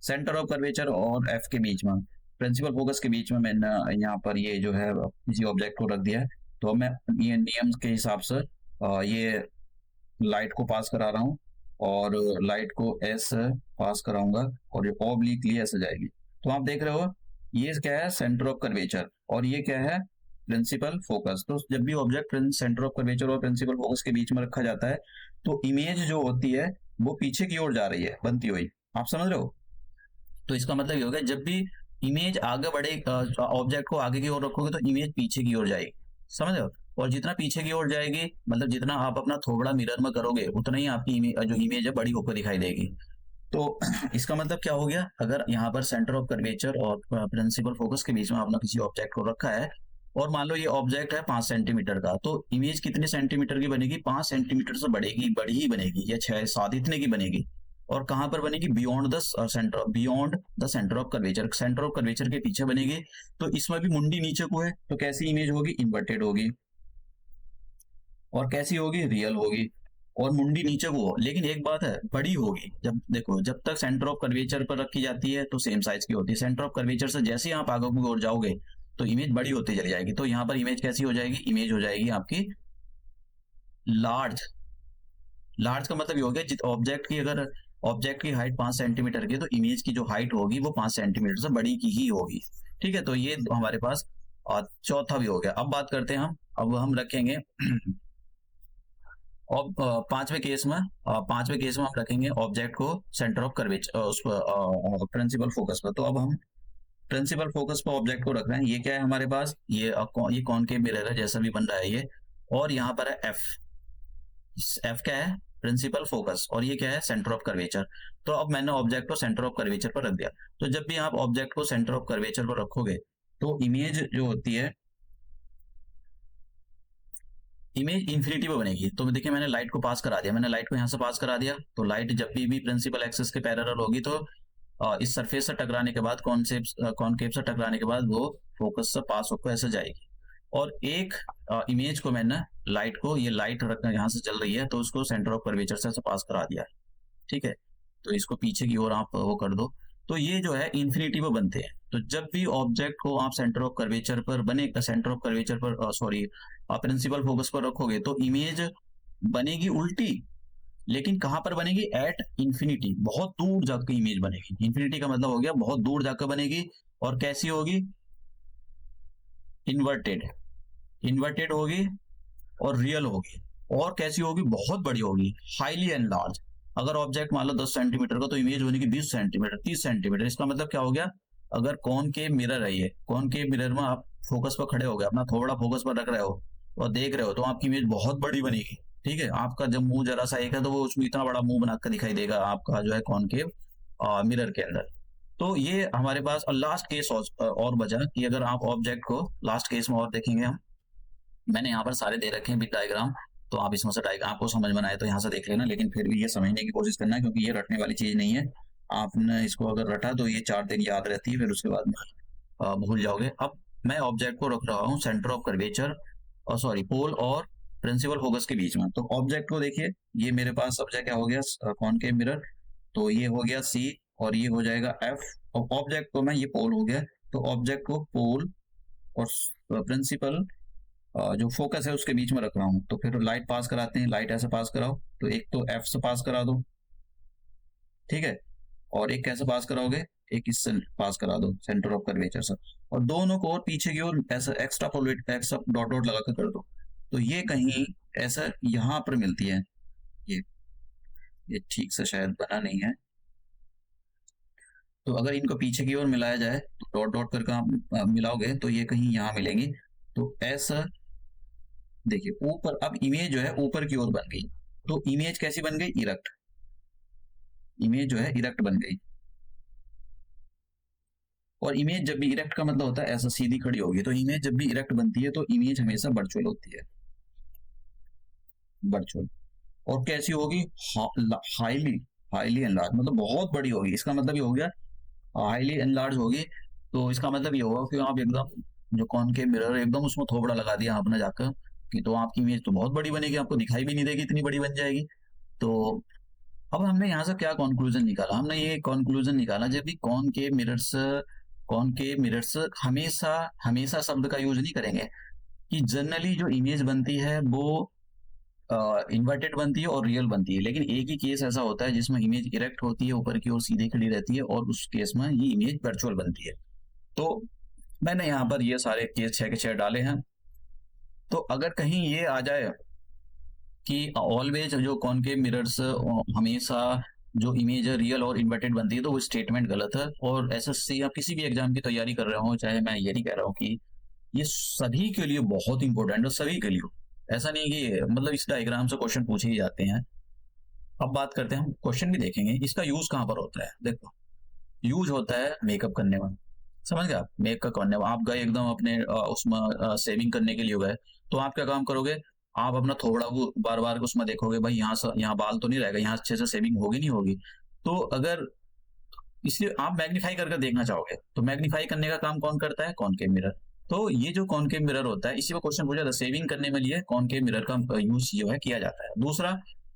सेंटर ऑफ कर्वेचर और एफ के बीच में, प्रिंसिपल फोकस के बीच में मैंने यहाँ पर ये जो है किसी ऑब्जेक्ट को रख दिया है। तो मैं ये नियम के हिसाब से ये लाइट को पास करा रहा हूँ, और लाइट को एस पास कराऊंगा, और ये ऑब्लिकली ऐसे जाएगी। तो आप देख रहे हो ये क्या है, सेंटर ऑफ कर्वेचर, और ये क्या है, प्रिंसिपल फोकस। तो जब भी ऑब्जेक्ट सेंटर ऑफ कर्वेचर और प्रिंसिपल फोकस के बीच में रखा जाता है तो इमेज जो होती है वो पीछे की ओर जा रही है बनती हुई। आप समझ रहे हो। तो इसका मतलब ये होगा जब भी इमेज आगे बढ़े, ऑब्जेक्ट को आगे की ओर रखोगे तो इमेज पीछे की ओर जाएगी। समझ रहे हो। और जितना पीछे की ओर जाएगी मतलब जितना आप अपना थोबड़ा मिरर में करोगे उतना ही आपकी जो इमेज है बड़ी होकर दिखाई देगी। तो इसका मतलब क्या हो गया, अगर यहाँ पर सेंटर ऑफ कर्वेचर और प्रिंसिपल फोकस के बीच में आपने किसी ऑब्जेक्ट को रखा है, और मान लो ये ऑब्जेक्ट है 5 सेंटीमीटर का, तो इमेज कितने सेंटीमीटर की बनेगी, 5 सेंटीमीटर से बढ़ेगी, बड़ी ही बनेगी, या 6-7 इतने की बनेगी। और कहां पर बनेगी, beyond the centre, beyond the centre of curvature, centre of curvature के पीछे बनेगी। तो इसमें भी मुंडी नीचे को है तो कैसी इमेज होगी, इन्वर्टेड होगी। और कैसी होगी, रियल होगी। और मुंडी नीचे को हो, लेकिन एक बात है बड़ी होगी। जब देखो जब तक सेंटर ऑफ कर्वेचर पर रखी जाती है तो सेम साइज की होती है। सेंटर ऑफ कर्वेचर से जैसे ही आप आगे की ओर जाओगे तो इमेज बड़ी होती चली जाएगी। तो यहाँ पर इमेज कैसी हो जाएगी, इमेज हो जाएगी आपकी लार्ज। लार्ज का मतलब ये हो गया ऑब्जेक्ट की, अगर ऑब्जेक्ट की हाइट 5 सेंटीमीटर की है तो इमेज की जो हाइट होगी वो 5 सेंटीमीटर से बड़ी की ही होगी। ठीक है, तो ये हमारे पास चौथा भी हो गया। अब बात करते हैं हम, अब हम रखेंगे और पांचवें केस में हम रखेंगे ऑब्जेक्ट को सेंटर ऑफ कर्वेचर उस पर प्रिंसिपल फोकस पर। तो अब हम प्रिंसिपल फोकस पर ऑब्जेक्ट को रख रहे हैं। ये क्या है हमारे पास, ये कॉनकेव मिरर है जैसा भी बन रहा है ये, और यहाँ पर है एफ क्या है, प्रिंसिपल फोकस, और ये क्या है, सेंटर ऑफ कर्वेचर। तो अब मैंने ऑब्जेक्ट को सेंटर ऑफ कर्वेचर पर रख दिया। तो जब भी आप ऑब्जेक्ट को सेंटर ऑफ कर्वेचर पर रखोगे तो इमेज जो होती है, इमेज इन्फिनिटी पे बनेगी। तो देखिए मैंने लाइट को पास करा दिया, मैंने लाइट को यहाँ से पास करा दिया, तो लाइट जब भी प्रिंसिपल एक्सिस के पैरेलल होगी तो इस सरफेस से टकराने के बाद, कॉनकेव से टकराने के बाद वो फोकस से पास होकर ऐसे जाएगी। और एक इमेज को मैंने लाइट को, ये लाइट रखना यहाँ से चल रही है तो उसको सेंटर ऑफ कर्वेचर से पास करा दिया है, ठीक है। तो इसको पीछे की ओर आप वो कर दो, तो ये जो है इन्फिनिटी पे बनते हैं। तो जब भी ऑब्जेक्ट को आप सेंटर ऑफ कर्वेचर पर सेंटर ऑफ कर्वेचर पर सॉरी प्रिंसिपल फोकस पर रखोगे तो इमेज बनेगी उल्टी, लेकिन कहां पर बनेगी, एट इंफिनिटी, बहुत दूर जाकर इमेज बनेगी। इंफिनिटी का मतलब हो गया बहुत दूर जाकर बनेगी। और कैसी होगी, इन्वर्टेड होगी और रियल होगी। और कैसी होगी, बहुत बड़ी होगी, हाईली एनलार्ज। अगर ऑब्जेक्ट मान लो 10 सेंटीमीटर का तो इमेज होने की 20 सेंटीमीटर, 30 सेंटीमीटर। इसका मतलब क्या हो गया, अगर कॉनकेव मिरर है ये, कॉनकेव मिरर में आप फोकस पर खड़े हो गए, अपना थोड़ा फोकस पर रख रहे हो और देख रहे हो तो आपकी इमेज बहुत बड़ी बनेगी, ठीक है। आपका जब मुंह जरा सा एक है तो वो उसमें इतना बड़ा मुंह बनाकर दिखाई देगा आपका जो है कॉनकेव मिरर के अंदर। तो ये हमारे पास लास्ट केस और बचा कि अगर आप ऑब्जेक्ट को लास्ट केस में और देखेंगे हम, मैंने यहाँ पर सारे दे रखे हैं बिग डायग्राम, तो आप इसमें से डायग्राम आपको समझ में आए तो यहाँ से देख लेना, लेकिन फिर भी ये समझने की कोशिश करना है क्योंकि ये रटने वाली चीज नहीं है। आपने इसको अगर रटा तो ये 4 दिन याद रहती है, फिर उसके बाद भूल जाओगे। अब मैं ऑब्जेक्ट को रख रहा हूँ सेंटर ऑफ कर्वेचर और सॉरी पोल और प्रिंसिपल फोकस के बीच में। तो ऑब्जेक्ट को देखिए, ये मेरे पास सब्जेक्ट क्या हो गया, कॉनकेव मिरर, तो ये हो गया सी और ये हो जाएगा एफ। और ऑब्जेक्ट को मैं, ये पोल हो गया, तो ऑब्जेक्ट को पोल और प्रिंसिपल जो फोकस है उसके बीच में रख रहा हूँ। तो फिर लाइट पास कराते हैं, लाइट ऐसे पास कराओ, तो एक तो एफ से पास करा दो, ठीक है, और एक कैसे पास कराओगे, एक इससे पास करा दो सेंटर ऑफ कर्वेचर से, और दोनों को और पीछे की ओर ऐसा एक्स्ट्रा डॉट डॉट लगा कर दो। तो ये कहीं ऐसा यहाँ पर मिलती है, ये ठीक से शायद बना नहीं है, तो अगर इनको पीछे की ओर मिलाया जाए तो डॉट डॉट करके आप मिलाओगे तो ये कहीं यहाँ मिलेंगी। तो ऐसा देखिए ऊपर, अब इमेज जो है ऊपर की ओर बन गई। तो इमेज कैसी बन गई, इरेक्ट, इमेज जो है इरेक्ट बन गई। और इमेज जब भी इरेक्ट का मतलब होता है ऐसा सीधी खड़ी होगी, तो इमेज जब भी इरेक्ट बनती है तो इमेज हमेशा वर्चुअल होती है, वर्चुअल। और कैसी होगी, हाईली एनलार्ज, मतलब बहुत बड़ी होगी। इसका मतलब ये हो गया हाईली एनलार्ज होगी। तो इसका मतलब ये होगा कि आप एकदम जो कॉनकेव मिरर है एकदम उसमें थोबड़ा लगा दिया आपने जाकर कि तो आपकी इमेज तो बहुत बड़ी बनेगी, आपको दिखाई भी नहीं देगी, इतनी बड़ी बन जाएगी। तो अब हमने यहाँ से क्या कंक्लूजन निकाला, हमने ये कंक्लूजन निकाला जब भी कॉनकेव मिरर्स हमेशा हमेशा शब्द का यूज नहीं करेंगे, कि जनरली जो इमेज बनती है वो इन्वर्टेड बनती है और रियल बनती है। लेकिन एक ही केस ऐसा होता है जिसमें इमेज इरेक्ट होती है, ऊपर की ओर सीधी खड़ी रहती है, और उस केस में ये इमेज वर्चुअल बनती है। तो मैंने यहाँ पर ये सारे केस 6 के 6 डाले हैं। तो अगर कहीं ये आ जाए कि ऑलवेज जो कॉनकेव मिरर्स हमेशा जो इमेज है रियल और इन्वर्टेड बनती है, तो वो स्टेटमेंट गलत है। और एसएससी या किसी भी एग्जाम की तैयारी कर रहे हो, चाहे मैं ये नहीं कह रहा हूँ कि ये सभी के लिए बहुत इंपॉर्टेंट है, सभी के लिए, ऐसा नहीं कि मतलब इस डायग्राम से क्वेश्चन पूछे ही जाते हैं। अब बात करते हैं, हम क्वेश्चन भी देखेंगे इसका यूज कहाँ पर होता है। देखो यूज होता है मेकअप करने में, समझ गए आप, मेकअप करने में आप गए एकदम अपने उसमें सेविंग करने के लिए गए, तो आप क्या काम करोगे, आप अपना थोड़ा वो बार बार उसमें देखोगे भाई यहाँ से यहाँ बाल तो नहीं रहेगा, यहाँ अच्छे से सेविंग होगी नहीं होगी। तो अगर इसलिए आप मैग्नीफाई करके देखना चाहोगे, तो मैग्नीफाई करने का काम कौन करता है, कॉनकेव मिरर। तो ये जो कॉनकेव मिरर होता है, इसी को क्वेश्चन पूछा था, सेविंग करने में लिए कॉनकेव मिरर का यूज जो है किया जाता है। दूसरा,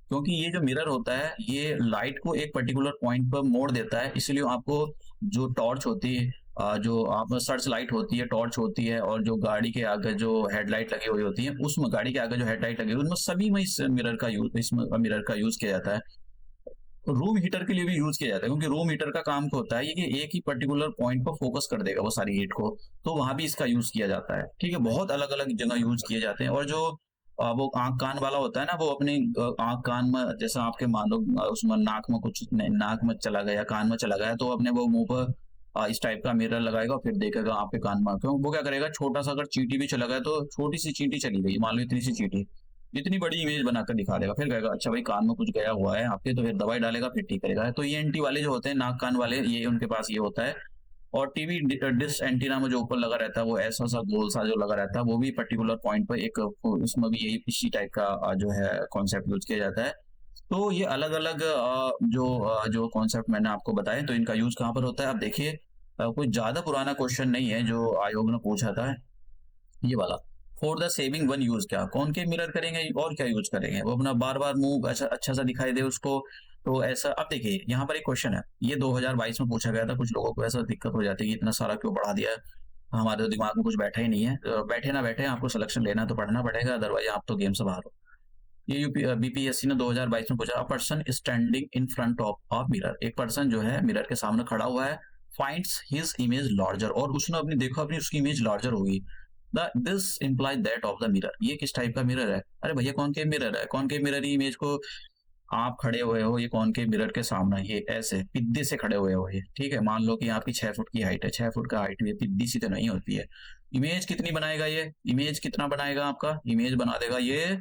क्योंकि ये जो मिरर होता है ये लाइट को एक पर्टिकुलर पॉइंट पर मोड़ देता है, इसलिए आपको जो टॉर्च होती है, जो आप सर्च लाइट होती है, टॉर्च होती है, और जो गाड़ी के आगे जो हेडलाइट लगी हुई होती है, उसमें गाड़ी के आगे जो हेडलाइट लगी हुई है उनमें सभी में इस मिरर का यूज किया जाता है। रूम हीटर के लिए भी यूज किया जाता है, क्योंकि रूम हीटर का काम क्या होता है, ये कि एक ही पर्टिकुलर पॉइंट पर फोकस कर देगा वो सारी हीट को, तो वहां भी इसका यूज किया जाता है, ठीक है। बहुत अलग अलग जगह यूज किए जाते हैं। और जो वो आँख कान वाला होता है ना, वो अपनी आँख कान में, जैसे आपके मान लो उसमें नाक में कुछ नाक में चला गया, कान में चला गया, तो अपने वो मुँह पर इस टाइप का मिरर लगाएगा, फिर देखेगा आपके कान में। क्यों वो क्या करेगा, छोटा-सा अगर चींटी भी चला गया तो छोटी-सी चींटी चली गई, मान लो इतनी सी चींटी, इतनी बड़ी इमेज बनाकर दिखा देगा। फिर कहेगा अच्छा भाई कान में कुछ गया हुआ है आपके, तो फिर दवाई डालेगा फिर ठीक करेगा। तो ईएनटी वाले जो होते हैं, नाक कान वाले, ये उनके पास ये होता है। और टीवी डिश एंटीना में जो ऊपर लगा रहता है, वो ऐसा सा गोल सा जो लगा रहता है, वो भी पर्टिकुलर पॉइंट पर एक, उसमें भी यही इसी टाइप का जो है कॉन्सेप्ट यूज किया जाता है। तो ये अलग-अलग जो कॉन्सेप्ट मैंने आपको बताए, तो इनका यूज कहाँ पर होता है। अब देखिए कोई ज्यादा पुराना क्वेश्चन नहीं है जो आयोग ने पूछा था, ये वाला। For the saving one use, क्या कॉनकेव मिरर करेंगे और क्या यूज करेंगे, वो अपना बार बार मुंह अच्छा अच्छा सा दिखाई दे उसको। तो ऐसा, अब देखिए यहाँ पर एक क्वेश्चन है, ये 2022 में पूछा गया था। कुछ लोगों को ऐसा दिक्कत हो जाती है कि इतना सारा क्यों बढ़ा दिया है, हमारे तो दिमाग में कुछ बैठा ही नहीं है। बैठे ना बैठे, आपको सिलेक्शन लेना है तो पढ़ना पड़ेगा, अदरवाइज आप तो गेम से बाहर हो। ये बीपीएससी ने 2022 में पूछा, a person standing in front of a mirror, एक पर्सन जो है मिरर के सामने खड़ा हुआ है, फाइंड्स हिज इमेज लार्जर, और उसने अपनी देखो अपनी उसकी इमेज लार्जर होगी, the this implies that of the mirror, ये किस टाइप का मिरर है। अरे भैया कॉनकेव मिरर है, कॉनकेव मिरर ही इमेज को, आप खड़े हुए हो ये कॉनकेव मिरर के सामने, ये ऐसे पिद्दी से खड़े हुए हो ये, ठीक है। मान लो कि आपकी 6 फुट की हाइट है, 6 फुट का हाइट, ये पिद्दी सी तो नहीं होती है। इमेज कितनी बनाएगा ये, इमेज कितना बनाएगा आपका, इमेज बना देगा ये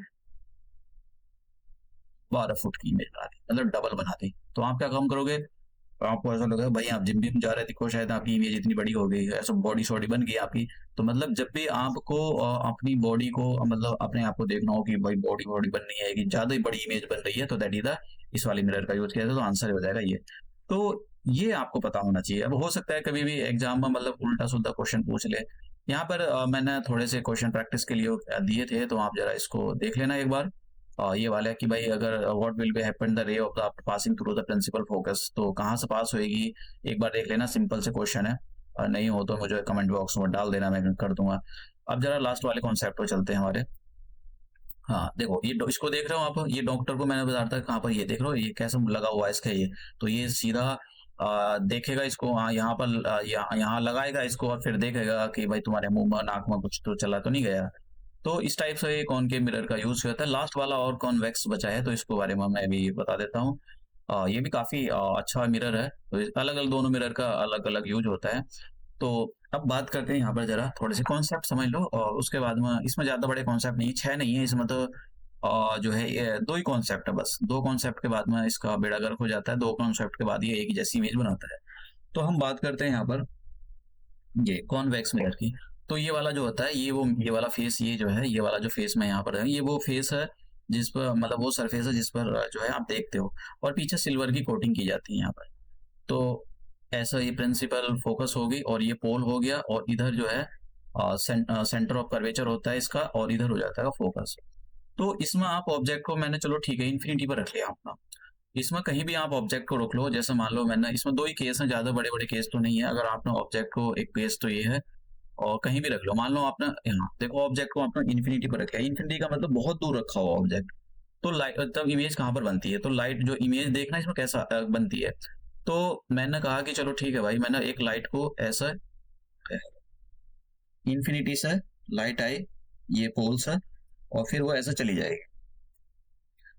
12 फुट की इमेज बना दी, मतलब डबल बना दी। तो आप क्या काम करोगे, आपको ऐसा लगेगा भाई आप जिम भी जा रहे थे, को शायद आपकी इमेज इतनी बड़ी हो गई, ऐसा बॉडी शॉडी बन गई आपकी। तो मतलब जब भी आपको अपनी बॉडी को, मतलब अपने आप को देखना हो कि भाई बॉडी बॉडी बननी है कि ज्यादा ही बड़ी इमेज बन रही है, तो दैट इज द, इस वाली मिरर का यूज किया जाता है, तो आंसर हो जाएगा ये। तो ये आपको पता होना चाहिए। अब हो सकता है कभी भी एग्जाम में मतलब उल्टा सुल्टा क्वेश्चन पूछ ले। यहाँ पर मैंने थोड़े से क्वेश्चन प्रैक्टिस के लिए दिए थे, तो आप जरा इसको देख लेना एक बार। ये वाला है कि भाई अगर what will be happen the ray of the passing through the principal focus, तो कहाँ से पास होएगी, एक बार देख लेना, सिंपल से क्वेश्चन है। नहीं हो तो मुझे कमेंट बॉक्स में डाल देना, मैं कर दूंगा। अब जरा लास्ट वाले कॉन्सेप्ट पे चलते हैं हमारे। हाँ देखो ये इसको देख रहे हो आप, ये डॉक्टर को मैंने बताया था कहाँ पर, ये देख रहे हो ये कैसे लगा हुआ है इसका ये, तो ये सीधा देखेगा इसको, हाँ यहाँ पर यहाँ लगाएगा इसको, और फिर देखेगा कि भाई तुम्हारे मुंह में नाक में कुछ तो चला तो नहीं गया। तो इस टाइप से कॉनकेव मिरर का यूज होता है। लास्ट वाला और कॉन्वेक्स बचा है, तो इसको बारे में मैं भी बता देता हूँ। ये भी काफी अच्छा मिरर है, तो अलग अलग दोनों मिरर का अलग अलग यूज होता है। तो अब बात करते हैं यहाँ पर, जरा थोड़े से कॉन्सेप्ट समझ लो, और उसके बाद में, इसमें ज्यादा बड़े कॉन्सेप्ट नहीं, 6 नहीं है इसमें तो। जो है ये 2 ही कॉन्सेप्ट है बस, 2 कॉन्सेप्ट के बाद में इसका बेड़ा गर्क हो जाता है, 2 कॉन्सेप्ट के बाद ये एक जैसी इमेज बनाता है। तो हम बात करते हैं यहाँ पर ये कॉन्वेक्स मिरर की। तो ये वाला जो होता है, ये वाला फेस, ये जो है ये वाला जो फेस में यहाँ पर है, ये वो फेस है जिस पर, मतलब वो सरफेस है जिस पर जो है आप देखते हो, और पीछे सिल्वर की कोटिंग की जाती है यहाँ पर। तो ऐसा ये प्रिंसिपल फोकस होगी, और ये पोल हो गया, और इधर जो है सेंटर ऑफ कर्वेचर होता है इसका, और इधर हो जाता है फोकस। तो इसमें आप ऑब्जेक्ट को, मैंने चलो ठीक है इन्फिनिटी पर रख लिया अपना, इसमें कहीं भी आप ऑब्जेक्ट को रोक लो। जैसे मान लो मैंने, इसमें 2 ही केस हैं, ज्यादा बड़े बड़े केस तो नहीं है। अगर आपने ऑब्जेक्ट को, एक केस तो ये है, और कहीं भी रख लो, मान लो आपने यहाँ देखो ऑब्जेक्ट को आपने इन्फिनिटी पर रखा है, इन्फिनिटी का मतलब बहुत दूर रखा हुआ ऑब्जेक्ट। तो लाइट, तब इमेज कहाँ पर बनती है, तो लाइट जो इमेज देखना इसमें कैसा बनती है। तो मैंने कहा कि चलो ठीक है भाई, मैंने एक लाइट को ऐसा, इन्फिनिटी से लाइट आई, ये पोल से, और फिर वो ऐसा चली जाएगी।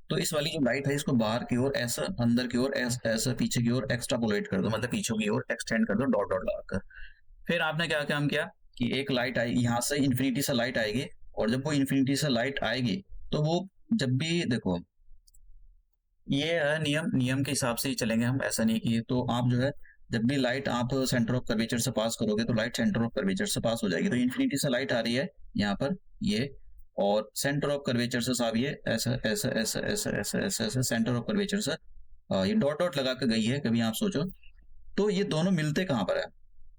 तो इस वाली जो लाइट है इसको बाहर की ओर ऐसा, अंदर की ओर ऐसा, पीछे की ओर एक्सट्रापोलेट कर दो, मतलब पीछे की ओर एक्सटेंड कर दो डॉट डॉट लगाकर। फिर आपने क्या काम किया कि एक लाइट आई यहाँ से, इन्फिनिटी से लाइट आएगी, और जब वो इन्फिनिटी से लाइट आएगी, तो वो जब भी देखो, ये है नियम, नियम के हिसाब से ही चलेंगे हम, ऐसा नहीं कि, तो आप जो है जब भी लाइट आप सेंटर ऑफ कर्वेचर से पास करोगे, तो लाइट सेंटर ऑफ कर्वेचर से पास हो जाएगी। तो इन्फिनिटी से लाइट आ रही है यहाँ पर ये, और सेंटर ऑफ कर्वेचर से साहब ये ऐसा ऐसा ऐसा ऐसा ऐसा ऐसा ऐसा सेंटर ऑफ कर्वेचर से ये डॉट डॉट लगा के गई है। कभी आप सोचो तो ये दोनों मिलते कहाँ पर है,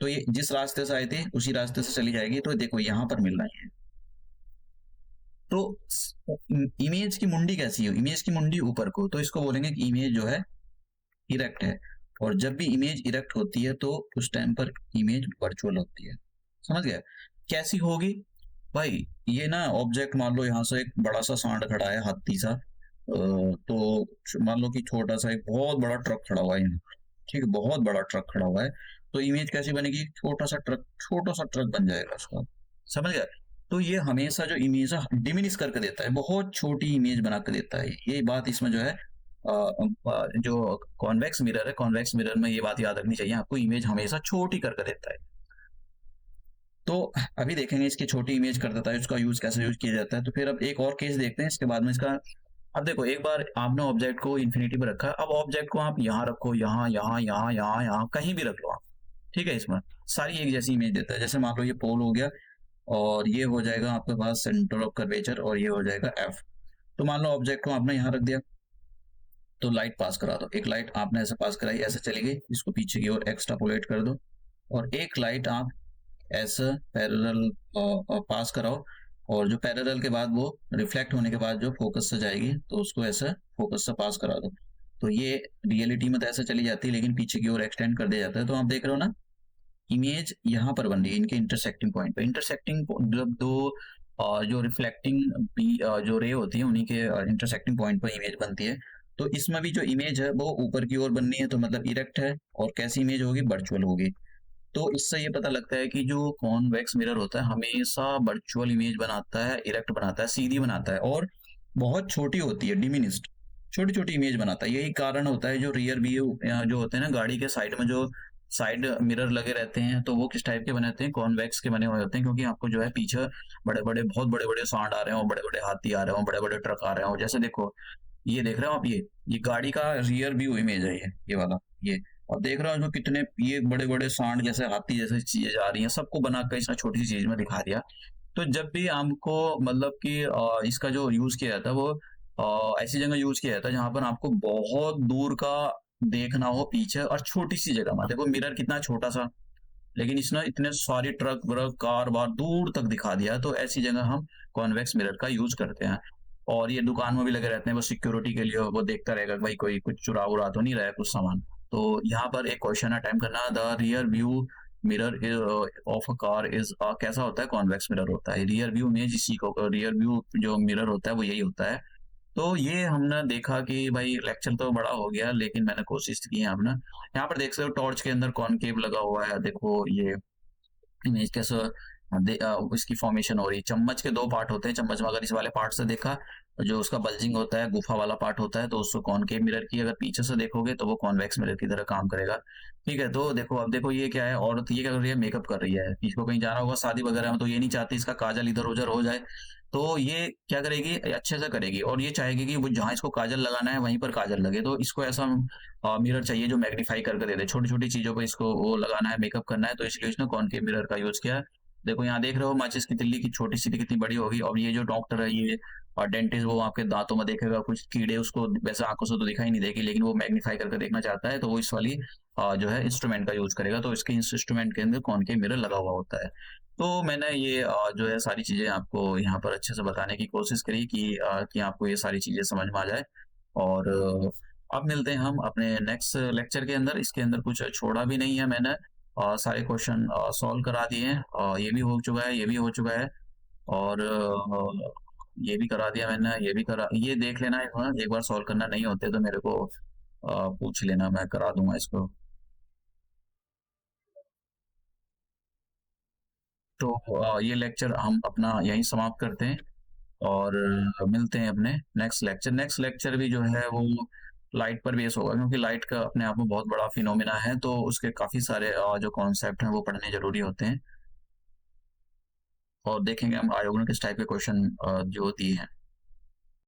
तो ये जिस रास्ते से आए थे उसी रास्ते से चली जाएगी। तो देखो यहाँ पर मिल रही है। तो इमेज की मुंडी कैसी है, इमेज की मुंडी ऊपर को, तो इसको बोलेंगे कि इमेज जो है इरेक्ट है। और जब भी इमेज इरेक्ट होती है तो उस टाइम पर इमेज वर्चुअल होती है। समझ गया कैसी होगी भाई। ये ना ऑब्जेक्ट मान लो यहाँ से एक बड़ा सा सांड खड़ा है, हाथी सा, तो मान लो कि छोटा सा एक बहुत बड़ा ट्रक खड़ा हुआ है यहाँ, ठीक है, बहुत बड़ा ट्रक खड़ा हुआ है। तो इमेज कैसी बनेगी, छोटा सा ट्रक बन जाएगा उसका। समझ गया। तो ये हमेशा जो इमेज है डिमिनिश करके देता है, बहुत छोटी इमेज बना के देता है। ये बात इसमें जो है जो कॉन्वेक्स मिरर है, कॉन्वेक्स मिरर में ये बात याद रखनी चाहिए आपको, इमेज हमेशा छोटी करके देता है। तो अभी देखेंगे इसकी छोटी इमेज कर देता है, उसका यूज कैसे यूज किया जाता है। तो फिर अब एक और केस देखते हैं, इसके बाद में इसका। अब देखो, एक बार आपने ऑब्जेक्ट को इन्फिनिटी पे रखा, अब ऑब्जेक्ट को आप यहाँ रखो, यहाँ यहाँ यहाँ यहाँ यहाँ कहीं भी रख लो आप, ठीक है। इसमें सारी एक जैसी इमेज देता है। जैसे मान लो ये पोल हो गया, और ये हो जाएगा आपके पास सेंटर ऑफ कर्वेचर, और ये हो जाएगा एफ। तो मान लो ऑब्जेक्ट को आपने यहाँ रख दिया, तो लाइट पास करा दो। एक लाइट आपने ऐसे पास कराई, ऐसे चली गई, इसको पीछे की ओर एक्सट्रापोलेट कर दो, और एक लाइट आप ऐसा पैरेलल पास कराओ, और जो पैरेलल के बाद वो रिफ्लेक्ट होने के बाद जो फोकस से जाएगी, तो उसको ऐसा फोकस से पास करा दो। तो ये रियलिटी में तो ऐसे चली जाती है, लेकिन पीछे की ओर एक्सटेंड कर दिया जाता है। तो आप देख रहे हो ना, इमेज यहाँ पर बन रही है इनके इंटरसेक्टिंग पॉइंट पे। इंटरसेक्टिंग जब दो जो रिफ्लेक्टिंग जो रे होती है, उन्हीं के इंटरसेक्टिंग पॉइंट पर इमेज बनती है। तो इसमें भी जो इमेज है वो ऊपर की ओर बननी है, तो मतलब इरेक्ट है। और कैसी इमेज होगी? वर्चुअल होगी। तो इससे ये पता लगता है कि जो कॉन्वेक्स मिरर होता है हमेशा वर्चुअल इमेज बनाता है, इरेक्ट बनाता है, सीधी बनाता है, और बहुत छोटी होती है, डिमिनिस्ड, छोटी छोटी इमेज बनाता है। यही कारण होता है जो रियर व्यू जो होते हैं ना, गाड़ी के साइड में जो साइड मिरर लगे रहते हैं, तो वो किस टाइप के बने होते हैं? कॉन्वेक्स के बने हुए होते हैं। क्योंकि आपको जो है पीछे बड़े बड़े, बहुत बड़े बड़े सांड आ रहे हो, बड़े बड़े हाथी आ रहे हो, बड़े बड़े ट्रक आ रहे हो। जैसे देखो, ये देख रहे हो आप, ये गाड़ी का रियर व्यू इमेज है, ये वाला, ये। अब देख रहे हो जो कितने ये बड़े बड़े सांड जैसे, हाथी जैसे चीजें जा रही हैं, सबको बना कर इसने छोटी सी चीज में दिखा दिया। तो जब भी हमको मतलब कि इसका जो यूज किया जाता है वो ऐसी जगह यूज किया जाता है जहां पर आपको बहुत दूर का देखना हो पीछे, और छोटी सी जगह में। देखो मिरर कितना छोटा सा, लेकिन इसने इतने सारी ट्रक व्रक कार बार दूर तक दिखा दिया। तो ऐसी जगह हम कॉन्वेक्स मिरर का यूज करते हैं। और ये दुकान में भी लगे रहते हैं, वो सिक्योरिटी के लिए, वो देखता रहेगा भाई कोई कुछ चुरा उरा तो नहीं रहा है कुछ सामान। तो यहाँ पर एक क्वेश्चन अटेम्प्ट करना, the rear view mirror of a car is, कैसा होता है? कॉन्वेक्स मिरर होता है। रियर व्यू में इसी को, रियर व्यू जो मिरर होता है वो यही होता है। तो ये हमने देखा कि भाई लेक्चर तो बड़ा हो गया, लेकिन मैंने कोशिश की है आपने। यहाँ पर देख सकते हो टॉर्च के अंदर कॉनकेव लगा हुआ है। देखो ये इमेज कैसे इसकी फॉर्मेशन हो रही है। चम्मच के दो पार्ट होते हैं। चम्मच में अगर इस वाले पार्ट से देखा, जो उसका बल्जिंग होता है, गुफा वाला पार्ट होता है, तो उसको कॉनकेव मिरर की अगर पीछे से देखोगे तो वो कॉन्वेक्स मिरर की तरह काम करेगा। ठीक है, तो देखो, अब देखो ये क्या है, औरत ये क्या कर रही है? मेकअप कर रही है। इसको कहीं जाना होगा शादी वगैरह में, तो ये नहीं चाहती इसका काजल इधर उधर हो जाए। तो ये क्या करेगी? अच्छे से करेगी, और ये चाहेगी कि वो जहां इसको काजल लगाना है वहीं पर काजल लगे। तो इसको ऐसा मिरर चाहिए जो मैग्नीफाई करके दे दे, छोटी छोटी चीजों पर इसको वो लगाना है, मेकअप करना है, तो इसलिए इसने कॉनकेव मिरर का यूज किया। देखो यहाँ देख रहे हो माचिस की तिल्ली की छोटी सी कितनी बड़ी होगी। और ये जो डॉक्टर है, ये और डेंटिस्ट, वो आपके दांतों में देखेगा कुछ कीड़े, उसको वैसे आंखों से तो दिखाई नहीं देगी, लेकिन वो मैग्नीफाई करके देखना चाहता है, तो वो इस वाली जो है इंस्ट्रूमेंट का यूज करेगा। तो इसके इंस्ट्रूमेंट के अंदर कॉनकेव मिरर लगा हुआ होता है। तो मैंने ये जो है सारी चीजें आपको यहाँ पर अच्छे से बताने की कोशिश करी कि आपको ये सारी चीजें समझ में आ जाए। और अब मिलते हैं हम अपने नेक्स्ट लेक्चर के अंदर। इसके अंदर कुछ छोड़ा भी नहीं है मैंने, सारे क्वेश्चन सॉल्व करा दिए हैं। ये भी हो चुका है, ये भी हो चुका है, और ये भी करा दिया मैंने, ये भी करा, ये देख लेना है। हाँ, एक बार सॉल्व करना नहीं होते तो मेरे को पूछ लेना, मैं करा दूंगा इसको। तो ये लेक्चर हम अपना यहीं समाप्त करते हैं, और मिलते हैं अपने नेक्स्ट लेक्चर। नेक्स्ट लेक्चर भी जो है वो लाइट पर बेस होगा, क्योंकि लाइट का अपने आप में बहुत बड़ा फिनोमिना है, तो उसके काफी सारे जो कॉन्सेप्ट हैं वो पढ़ने जरूरी होते हैं। और देखेंगे हम आयोग ने किस टाइप के क्वेश्चन जो दिए हैं।